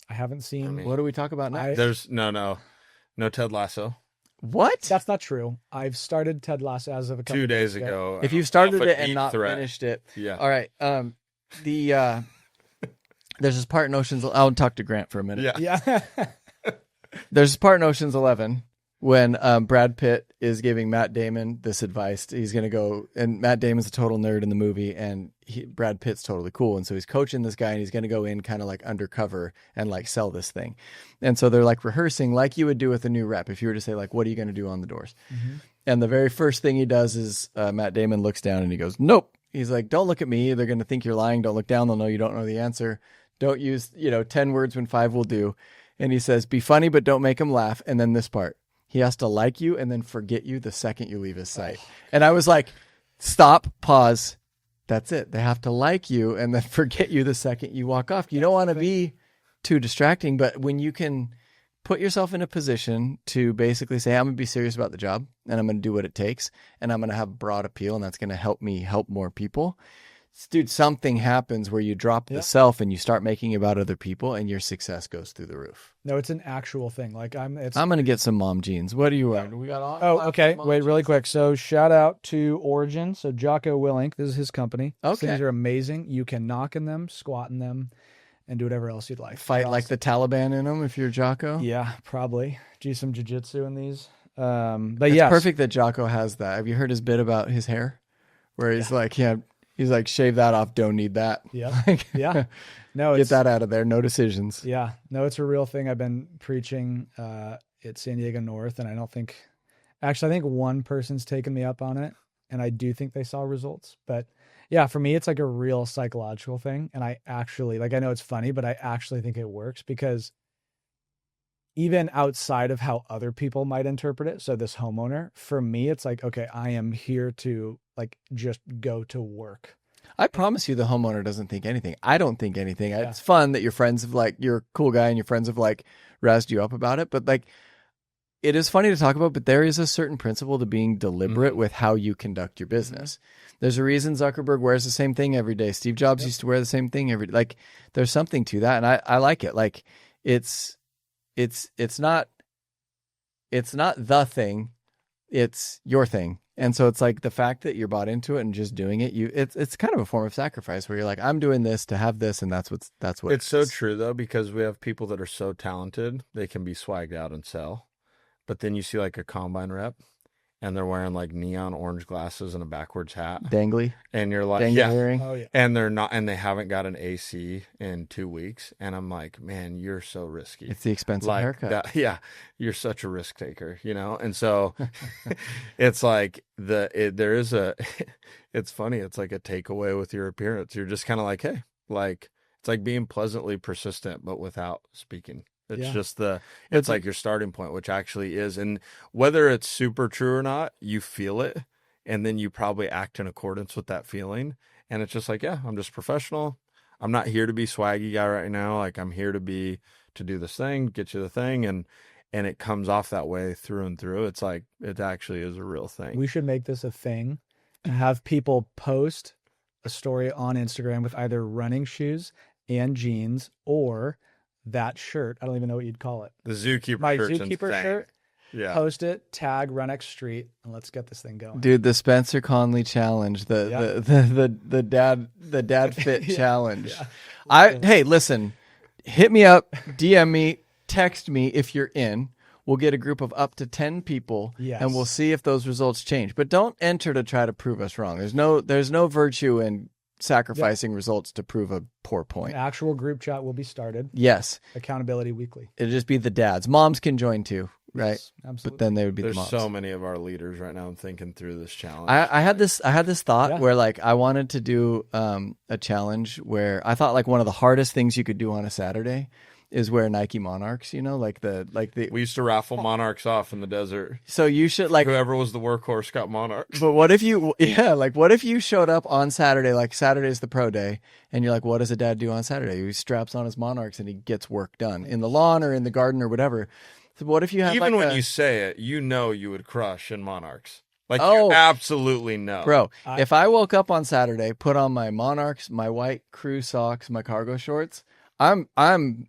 Speaker 3: I haven't seen.
Speaker 1: What do we talk about now?
Speaker 4: There's no Ted Lasso.
Speaker 1: What?
Speaker 3: That's not true. I've started Ted Lasso as of a couple
Speaker 4: 2 days ago.
Speaker 1: If you started
Speaker 4: Off
Speaker 1: it
Speaker 4: an
Speaker 1: and
Speaker 4: Eat
Speaker 1: not
Speaker 4: Threat.
Speaker 1: finished it.
Speaker 4: Yeah.
Speaker 1: All right. There's this part in Ocean's. I'll talk to Grant for a minute.
Speaker 3: Yeah.
Speaker 1: There's this part in Ocean's 11 when Brad Pitt is giving Matt Damon this advice. He's going to go, and Matt Damon's a total nerd in the movie, and Brad Pitt's totally cool. And so he's coaching this guy, and he's going to go in kind of like undercover and like sell this thing. And so they're like rehearsing like you would do with a new rep. If you were to say like, what are you going to do on the doors? And the very first thing he does is Matt Damon looks down and he goes, nope. He's like, don't look at me. They're going to think you're lying. Don't look down. They'll know you don't know the answer. Don't use, 10 words when 5 will do. And he says, be funny, but don't make him laugh. And then this part. He has to like you and then forget you the second you leave his sight. And I was like, stop, pause. That's it. They have to like you and then forget you the second you walk off. You don't want to be too distracting, but when you can put yourself in a position to basically say, I'm going to be serious about the job and I'm going to do what it takes and I'm going to have broad appeal and that's going to help me help more people. Dude, something happens where you drop the self and you start making about other people and your success goes through the roof.
Speaker 3: No, it's an actual thing. Like I'm
Speaker 1: going to get some mom jeans. What do you want? We got all.
Speaker 3: Oh, okay. Wait, really quick. So shout out to Origin. So Jocko Willink, this is his company.
Speaker 1: Okay.
Speaker 3: These are amazing. You can knock in them, squat in them, and do whatever else you'd like.
Speaker 1: Fight like the Taliban in them if you're Jocko.
Speaker 3: Yeah, probably. Do some jiu-jitsu in these. But
Speaker 1: it's
Speaker 3: yeah,
Speaker 1: perfect that Jocko has that. Have you heard his bit about his hair? Where he's like, he's like, shave that off. Don't need that.
Speaker 3: Yeah. Yeah. No,
Speaker 1: get that out of there. No decisions.
Speaker 3: Yeah. No, it's a real thing. I've been preaching at San Diego North, and I don't think Actually, I think one person's taken me up on it, and I do think they saw results. But yeah, for me, it's like a real psychological thing. And I actually, like, I know it's funny, but I actually think it works because even outside of how other people might interpret it, so this homeowner, for me, it's like, okay, I am here to like just go to work.
Speaker 1: I promise you the homeowner doesn't think anything. I don't think anything. It's fun that your friends have like, you're a cool guy and your friends have like razzed you up about it. But like, it is funny to talk about, but there is a certain principle to being deliberate with how you conduct your business. There's a reason Zuckerberg wears the same thing every day. Steve Jobs used to wear the same thing every day. Like, there's something to that. And I like it. Like, it's not the thing, it's your thing. And so it's like the fact that you're bought into it and just doing it, it's kind of a form of sacrifice where you're like, I'm doing this to have this, and that's what
Speaker 4: it's so true though, because we have people that are so talented, they can be swagged out and sell. But then you see like a combine rep and they're wearing like neon orange glasses and a backwards hat.
Speaker 1: Dangly.
Speaker 4: And you're like,
Speaker 1: Dangly earring.
Speaker 3: Oh, yeah.
Speaker 4: And they're not, and they haven't got an AC in 2 weeks. And I'm like, man, you're so risky.
Speaker 1: It's the expensive
Speaker 4: like
Speaker 1: haircut.
Speaker 4: You're such a risk taker, you know? And so it's like it's funny. It's like a takeaway with your appearance. You're just kind of like, hey, like, it's like being pleasantly persistent, but without speaking. It's just it's like your starting point, which actually is. And whether it's super true or not, you feel it. And then you probably act in accordance with that feeling. And it's just like, yeah, I'm just professional. I'm not here to be swaggy guy right now. Like, I'm here to do this thing, get you the thing. And it comes off that way through and through. It's like, it actually is a real thing.
Speaker 3: We should make this a thing and have people post a story on Instagram with either running shoes and jeans or that shirt. I don't even know what you'd call it.
Speaker 4: The Zookeeper
Speaker 3: My
Speaker 4: shirt's
Speaker 3: Zookeeper
Speaker 4: insane.
Speaker 3: shirt.
Speaker 4: Yeah.
Speaker 3: Post it, tag Run X Street, and let's get this thing going.
Speaker 1: Dude, the Spencer Conley challenge, the dad fit challenge.
Speaker 3: Yeah.
Speaker 1: Hey, listen, hit me up, DM me, text me if you're in. We'll get a group of up to 10 people, and we'll see if those results change. But don't enter to try to prove us wrong. There's no virtue in sacrificing results to prove a poor point.
Speaker 3: An actual group chat will be started.
Speaker 1: Yes.
Speaker 3: Accountability weekly.
Speaker 1: It'll just be the dads. Moms can join too, right?
Speaker 3: Yes, absolutely.
Speaker 1: But then they would be
Speaker 4: There's
Speaker 1: the moms.
Speaker 4: so many of our leaders right now thinking through this challenge.
Speaker 1: I had this thought where like I wanted to do a challenge where I thought like one of the hardest things you could do on a Saturday is wear Nike Monarchs, you know,
Speaker 4: we used to raffle Monarchs off in the desert.
Speaker 1: So you should like
Speaker 4: whoever was the workhorse got Monarchs.
Speaker 1: But what if you showed up on Saturday, like Saturday's the pro day, and you're like, what does a dad do on Saturday? He straps on his Monarchs and he gets work done in the lawn or in the garden or whatever. So what if you have
Speaker 4: even when you say it, you know you would crush in Monarchs. Like,
Speaker 1: oh,
Speaker 4: you absolutely know.
Speaker 1: Bro, if I woke up on Saturday, put on my Monarchs, my white crew socks, my cargo shorts, I'm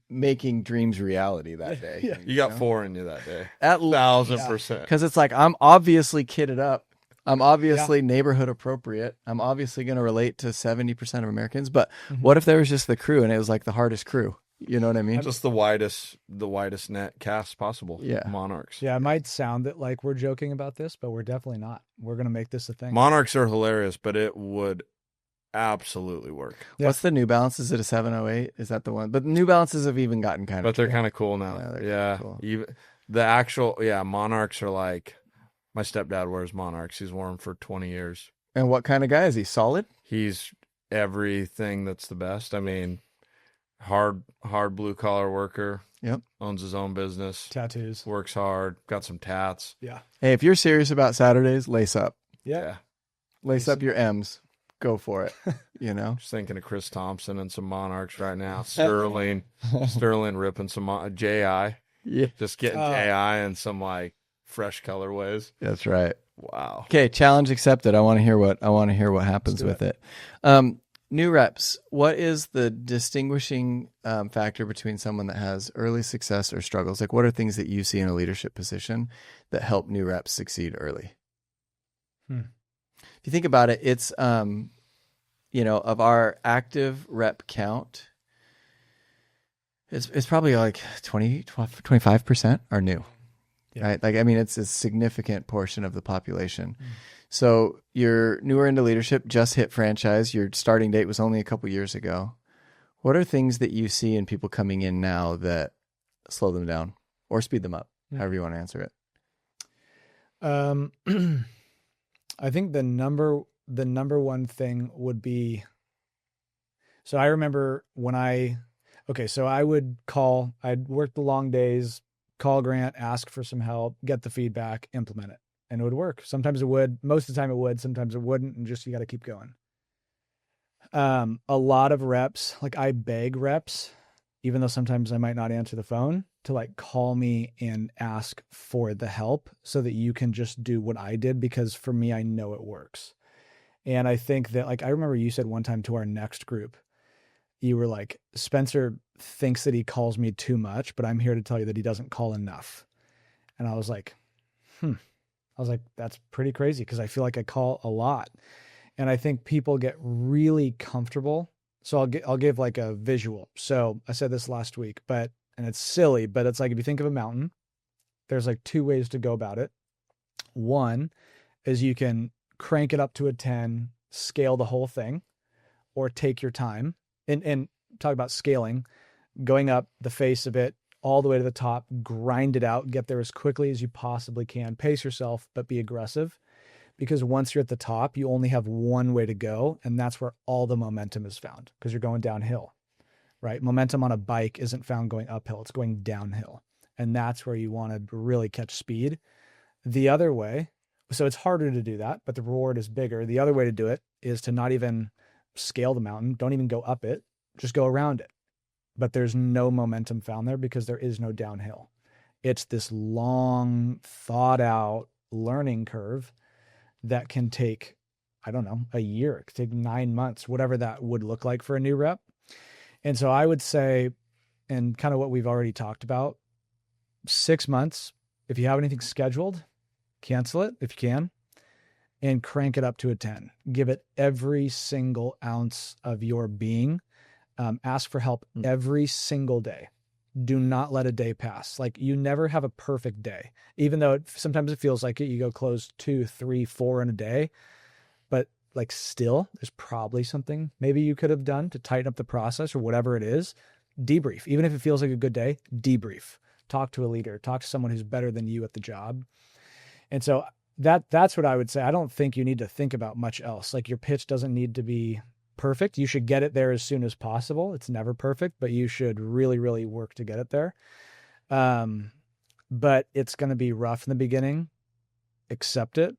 Speaker 1: making dreams reality that day.
Speaker 4: You got 4 in you that day.
Speaker 1: At
Speaker 4: 1,000%.
Speaker 1: Because it's like I'm obviously kitted up. I'm obviously neighborhood appropriate. I'm obviously going to relate to 70% of Americans. But what if there was just the crew and it was like the hardest crew? You know what I mean?
Speaker 4: Just the widest net cast possible.
Speaker 1: Yeah.
Speaker 4: Monarchs.
Speaker 3: Yeah, it might sound that like we're joking about this, but we're definitely not. We're going to make this a thing.
Speaker 4: Monarchs are hilarious, but it would absolutely work.
Speaker 1: Yeah. What's the New Balance? Is it a 708? Is that the one? But the New Balances have even gotten kind of
Speaker 4: But they're kind of cool now. Yeah.
Speaker 1: Cool.
Speaker 4: Even the actual Monarchs are like, my stepdad wears Monarchs. He's worn them for 20 years.
Speaker 1: And what kind of guy is he? Solid?
Speaker 4: He's everything that's the best. I mean, hard blue collar worker.
Speaker 1: Yep.
Speaker 4: Owns his own business.
Speaker 3: Tattoos.
Speaker 4: Works hard. Got some tats.
Speaker 3: Yeah.
Speaker 1: Hey, if you're serious about Saturdays, lace up.
Speaker 3: Yeah.
Speaker 1: Lace up your M's. Go for it. You know?
Speaker 4: Just thinking of Chris Thompson and some Monarchs right now. Sterling ripping some J.I.
Speaker 1: Yeah.
Speaker 4: Just getting J.I. in some like fresh colorways.
Speaker 1: That's right.
Speaker 4: Wow.
Speaker 1: Okay, challenge accepted. I want to hear what happens with it. New reps, what is the distinguishing factor between someone that has early success or struggles? Like, what are things that you see in a leadership position that help new reps succeed early? If you think about it, it's, of our active rep count, it's probably like 25% are new, right? Like, I mean, it's a significant portion of the population. So you're newer into leadership, just hit franchise. Your starting date was only a couple years ago. What are things that you see in people coming in now that slow them down or speed them up, however you want to answer it?
Speaker 3: I think the number one thing would be, so I remember when so I would call, I'd work the long days, call Grant, ask for some help, get the feedback, implement it. And it would work. Sometimes it would, most of the time it would, sometimes it wouldn't. And just, you got to keep going. A lot of reps, like I beg reps, even though sometimes I might not answer the phone, to like call me and ask for the help so that you can just do what I did, because for me, I know it works. And I think that, like, I remember you said one time to our next group, you were like, Spencer thinks that he calls me too much, but I'm here to tell you that he doesn't call enough. And I was like, that's pretty crazy, because I feel like I call a lot. And I think people get really comfortable. So I'll give like a visual. So I said this last week, and it's silly, but it's like, if you think of a mountain, there's like two ways to go about it. One is you can crank it up to a 10, scale the whole thing, or take your time and talk about scaling, going up the face of it all the way to the top, grind it out, get there as quickly as you possibly can, pace yourself, but be aggressive. Because once you're at the top, you only have one way to go. And that's where all the momentum is found, because you're going downhill, right? Momentum on a bike isn't found going uphill. It's going downhill. And that's where you want to really catch speed. The other way, so it's harder to do that, but the reward is bigger. The other way to do it is to not even scale the mountain. Don't even go up it, just go around it. But there's no momentum found there, because there is no downhill. It's this long, thought out learning curve that can take, I don't know, a year. It could take 9 months, whatever that would look like for a new rep. And so I would say, and kind of what we've already talked about, 6 months. If you have anything scheduled, cancel it if you can, and crank it up to a 10. Give it every single ounce of your being. Ask for help every single day. Do not let a day pass. Like, you never have a perfect day, even though sometimes it feels like it. You go close 2, 3, 4 in a day, but like, still there's probably something maybe you could have done to tighten up the process, or whatever it is. Debrief. Even if it feels like a good day, debrief. Talk to a leader, talk to someone who's better than you at the job. And so that's what I would say. I don't think you need to think about much else. Like, your pitch doesn't need to be perfect. You should get it there as soon as possible. It's never perfect, but you should really, really work to get it there. But it's going to be rough in the beginning. Accept it,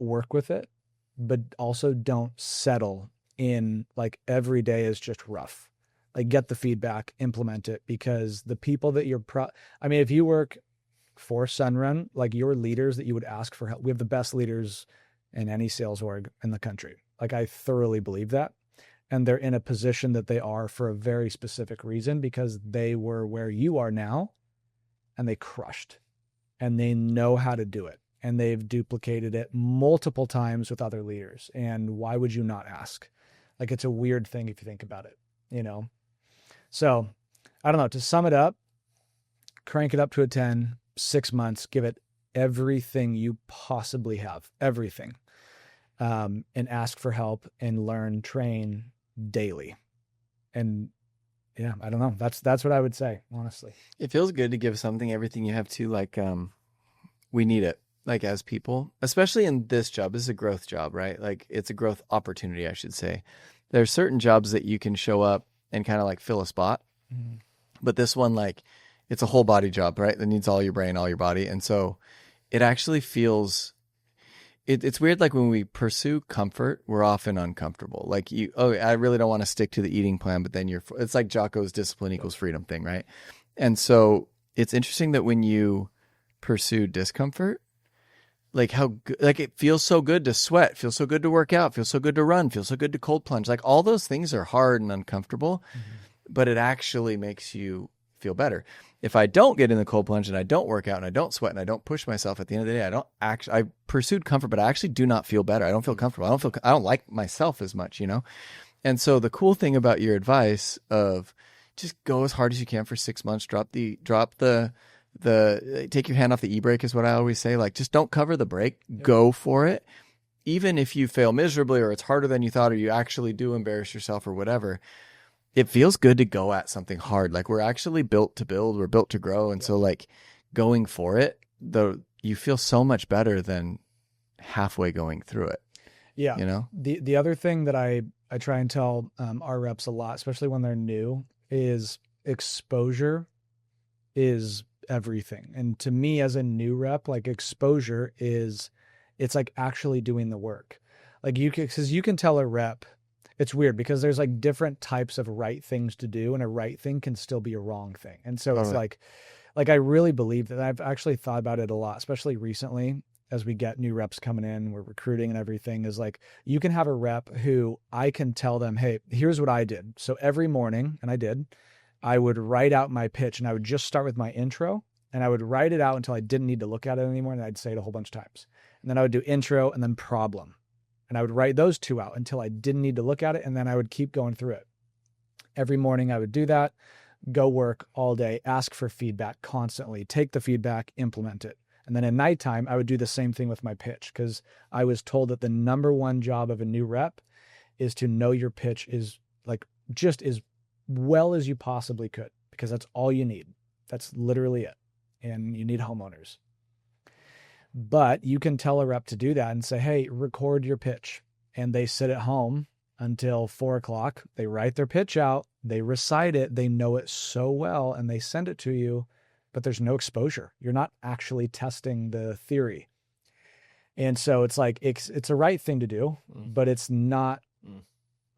Speaker 3: work with it, but also don't settle in like every day is just rough. Like, get the feedback, implement it, because the people that if you work for Sunrun, like, your leaders that you would ask for help, we have the best leaders in any sales org in the country. Like, I thoroughly believe that. And they're in a position that they are for a very specific reason, because they were where you are now and they crushed, and they know how to do it, and they've duplicated it multiple times with other leaders. And why would you not ask? Like, it's a weird thing if you think about it, you know? So I don't know, to sum it up, crank it up to a 10, 6 months, give it everything you possibly have, everything. And ask for help and learn, train daily. And yeah, I don't know. That's what I would say, honestly.
Speaker 1: It feels good to give something everything you have to, like, we need it, like, as people, especially in this job. This is a growth job, right? Like, it's a growth opportunity, I should say. There's certain jobs that you can show up and kind of like fill a spot. Mm-hmm. But this one, like, it's a whole body job, right? That needs all your brain, all your body. And so it actually feels, it's weird. Like, when we pursue comfort, we're often uncomfortable. Like, I really don't want to stick to the eating plan, but then it's like Jocko's discipline equals freedom thing, right? And so it's interesting that when you pursue discomfort, like, like, it feels so good to sweat, feels so good to work out, feels so good to run, feels so good to cold plunge. Like, all those things are hard and uncomfortable, but it actually makes you feel better. If I don't get in the cold plunge and I don't work out and I don't sweat and I don't push myself, at the end of the day, I pursued comfort, but I actually do not feel better. I don't feel comfortable. I don't like myself as much, you know? And so the cool thing about your advice of just go as hard as you can for 6 months, drop the take your hand off the e-brake is what I always say. Like, just don't cover the brake, go for it. Even if you fail miserably, or it's harder than you thought, or you actually do embarrass yourself or whatever, it feels good to go at something hard. Like, we're actually built to build, we're built to grow. And so, like, going for it, you feel so much better than halfway going through it.
Speaker 3: Yeah.
Speaker 1: You know?
Speaker 3: The other thing that I try and tell our reps a lot, especially when they're new, is exposure is everything. And to me as a new rep, like exposure is, it's like actually doing the work. Like because you can tell a rep, it's weird because there's like different types of right things to do, and a right thing can still be a wrong thing. And so it's like I really believe that. I've actually thought about it a lot, especially recently as we get new reps coming in, we're recruiting and everything, is like, you can have a rep who I can tell them, hey, here's what I did. So every morning, and I would write out my pitch, and I would just start with my intro, and I would write it out until I didn't need to look at it anymore. And I'd say it a whole bunch of times. And then I would do intro and then problem. And I would write those two out until I didn't need to look at it. And then I would keep going through it. Every morning I would do that, go work all day, ask for feedback constantly, take the feedback, implement it. And then at nighttime, I would do the same thing with my pitch, because I was told that the number one job of a new rep is to know your pitch is like just as well as you possibly could, because that's all you need. That's literally it. And you need homeowners. But you can tell a rep to do that and say, hey, record your pitch. And they sit at home until 4:00. They write their pitch out. They recite it. They know it so well, and they send it to you, but there's no exposure. You're not actually testing the theory. And so it's like, it's a right thing to do, but it's not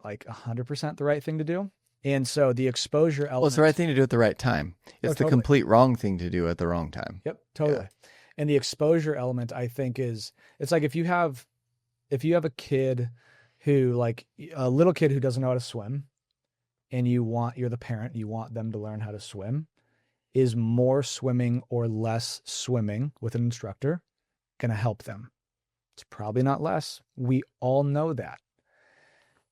Speaker 3: like 100% the right thing to do. And so the exposure element.
Speaker 1: Well, it's the right thing to do at the right time. It's the
Speaker 3: totally.
Speaker 1: complete wrong thing to do at the wrong time.
Speaker 3: Yep, totally. Yeah. And the exposure element, I think, is, it's like if you have a kid who, like a little kid who doesn't know how to swim, and you're the parent, you want them to learn how to swim, is more swimming or less swimming with an instructor going to help them? It's probably not less. We all know that.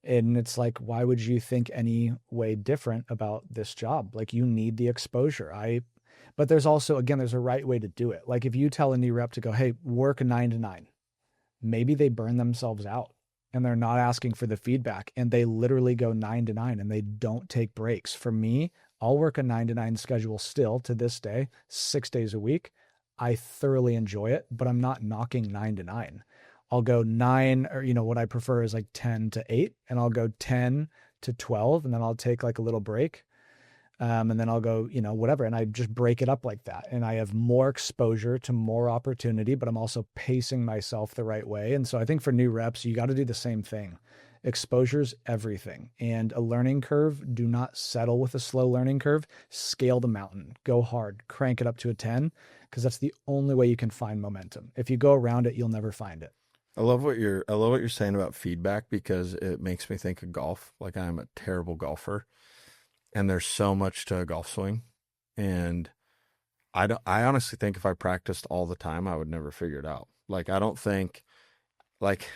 Speaker 3: And it's like, why would you think any way different about this job? Like, you need the exposure. But there's also, again, there's a right way to do it. Like if you tell a new rep to go, hey, work 9 to 9, maybe they burn themselves out and they're not asking for the feedback, and they literally go 9 to 9 and they don't take breaks. For me, I'll work a 9 to 9 schedule still to this day, 6 days a week. I thoroughly enjoy it, but I'm not knocking 9 to 9. I'll go 9, or, what I prefer is like 10 to 8, and I'll go 10 to 12, and then I'll take like a little break. And then I'll go, whatever. And I just break it up like that. And I have more exposure to more opportunity, but I'm also pacing myself the right way. And so I think for new reps, you got to do the same thing. Exposure's everything. And a learning curve, do not settle with a slow learning curve. Scale the mountain, go hard, crank it up to a 10, because that's the only way you can find momentum. If you go around it, you'll never find it.
Speaker 4: I love what you're saying about feedback, because it makes me think of golf. Like, I'm a terrible golfer. And there's so much to a golf swing. And I honestly think if I practiced all the time, I would never figure it out. Like, I don't think, like,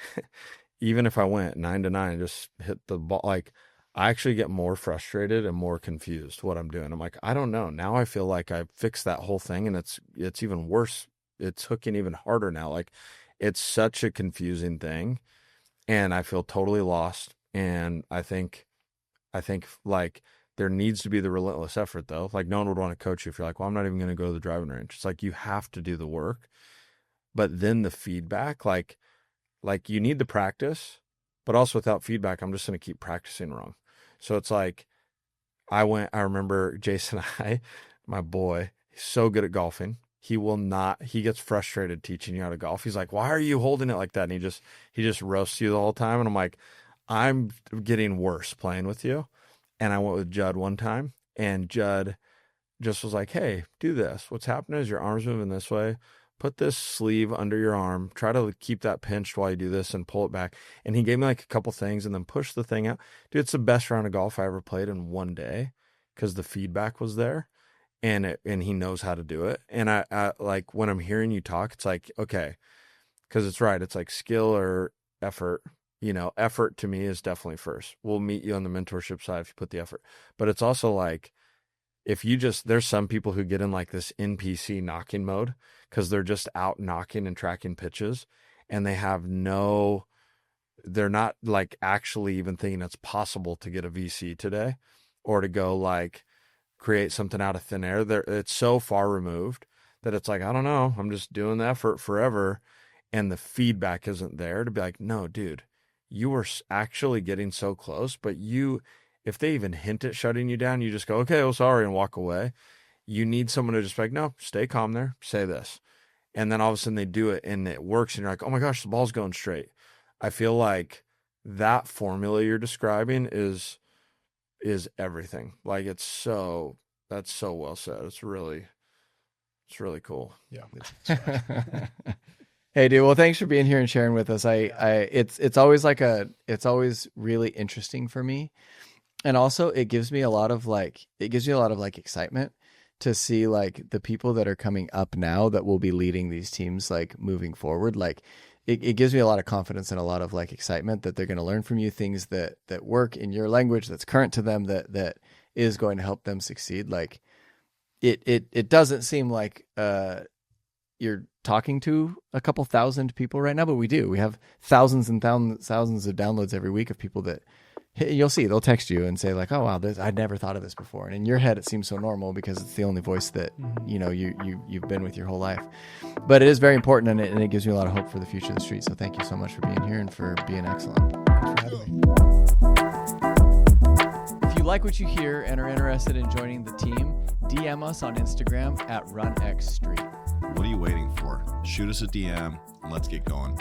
Speaker 4: even if I went 9 to 9, just hit the ball, like, I actually get more frustrated and more confused what I'm doing. I'm like, I don't know. Now I feel like I fixed that whole thing, and it's even worse. It's hooking even harder now. Like, it's such a confusing thing, and I feel totally lost. And I think like, there needs to be the relentless effort, though. Like, no one would want to coach you if you're like, well, I'm not even going to go to the driving range. It's like, you have to do the work. But then the feedback, like you need the practice, but also without feedback, I'm just going to keep practicing wrong. So it's like, I remember Jason, my boy, he's so good at golfing. He gets frustrated teaching you how to golf. He's like, why are you holding it like that? And he just roasts you the whole time. And I'm like, I'm getting worse playing with you. And I went with Judd one time, and Judd just was like, hey, do this. What's happening is your arm's moving this way. Put this sleeve under your arm. Try to keep that pinched while you do this and pull it back. And he gave me like a couple things, and then pushed the thing out. Dude, it's the best round of golf I ever played in one day, because the feedback was there, and he knows how to do it. And I like, when I'm hearing you talk, it's like, okay, because it's right. It's like skill or effort. Effort to me is definitely first. We'll meet you on the mentorship side if you put the effort. But it's also like, there's some people who get in like this NPC knocking mode, because they're just out knocking and tracking pitches, and they're not like actually even thinking it's possible to get a VC today, or to go like create something out of thin air. It's so far removed that it's like, I don't know, I'm just doing the effort forever. And the feedback isn't there to be like, no, dude, you were actually getting so close, but if they even hint at shutting you down, you just go, okay, well, sorry, and walk away. You need someone to just be like, no, stay calm there, say this. And then all of a sudden they do it and it works. And you're like, oh my gosh, the ball's going straight. I feel like that formula you're describing is everything. Like that's so well said. It's really cool.
Speaker 3: Yeah.
Speaker 1: Hey, dude. Well, thanks for being here and sharing with us. It's always really interesting for me. And also it gives me a lot of excitement to see like the people that are coming up now that will be leading these teams, like moving forward. Like it gives me a lot of confidence and a lot of like excitement that they're going to learn from you things that work in your language, that's current to them, that is going to help them succeed. Like it doesn't seem like, you're talking to a couple thousand people right now, but we do. We have thousands and thousands of downloads every week of people that you'll see. They'll text you and say like, "Oh wow, I'd never thought of this before." And in your head, it seems so normal because it's the only voice that you've been with your whole life. But it is very important, and it gives me a lot of hope for the future of the street. So thank you so much for being here and for being excellent.
Speaker 3: Thanks for having me.
Speaker 1: If you like what you hear and are interested in joining the team, DM us on Instagram at RunXStreet.
Speaker 2: What are you waiting for? Shoot us a DM and let's get going.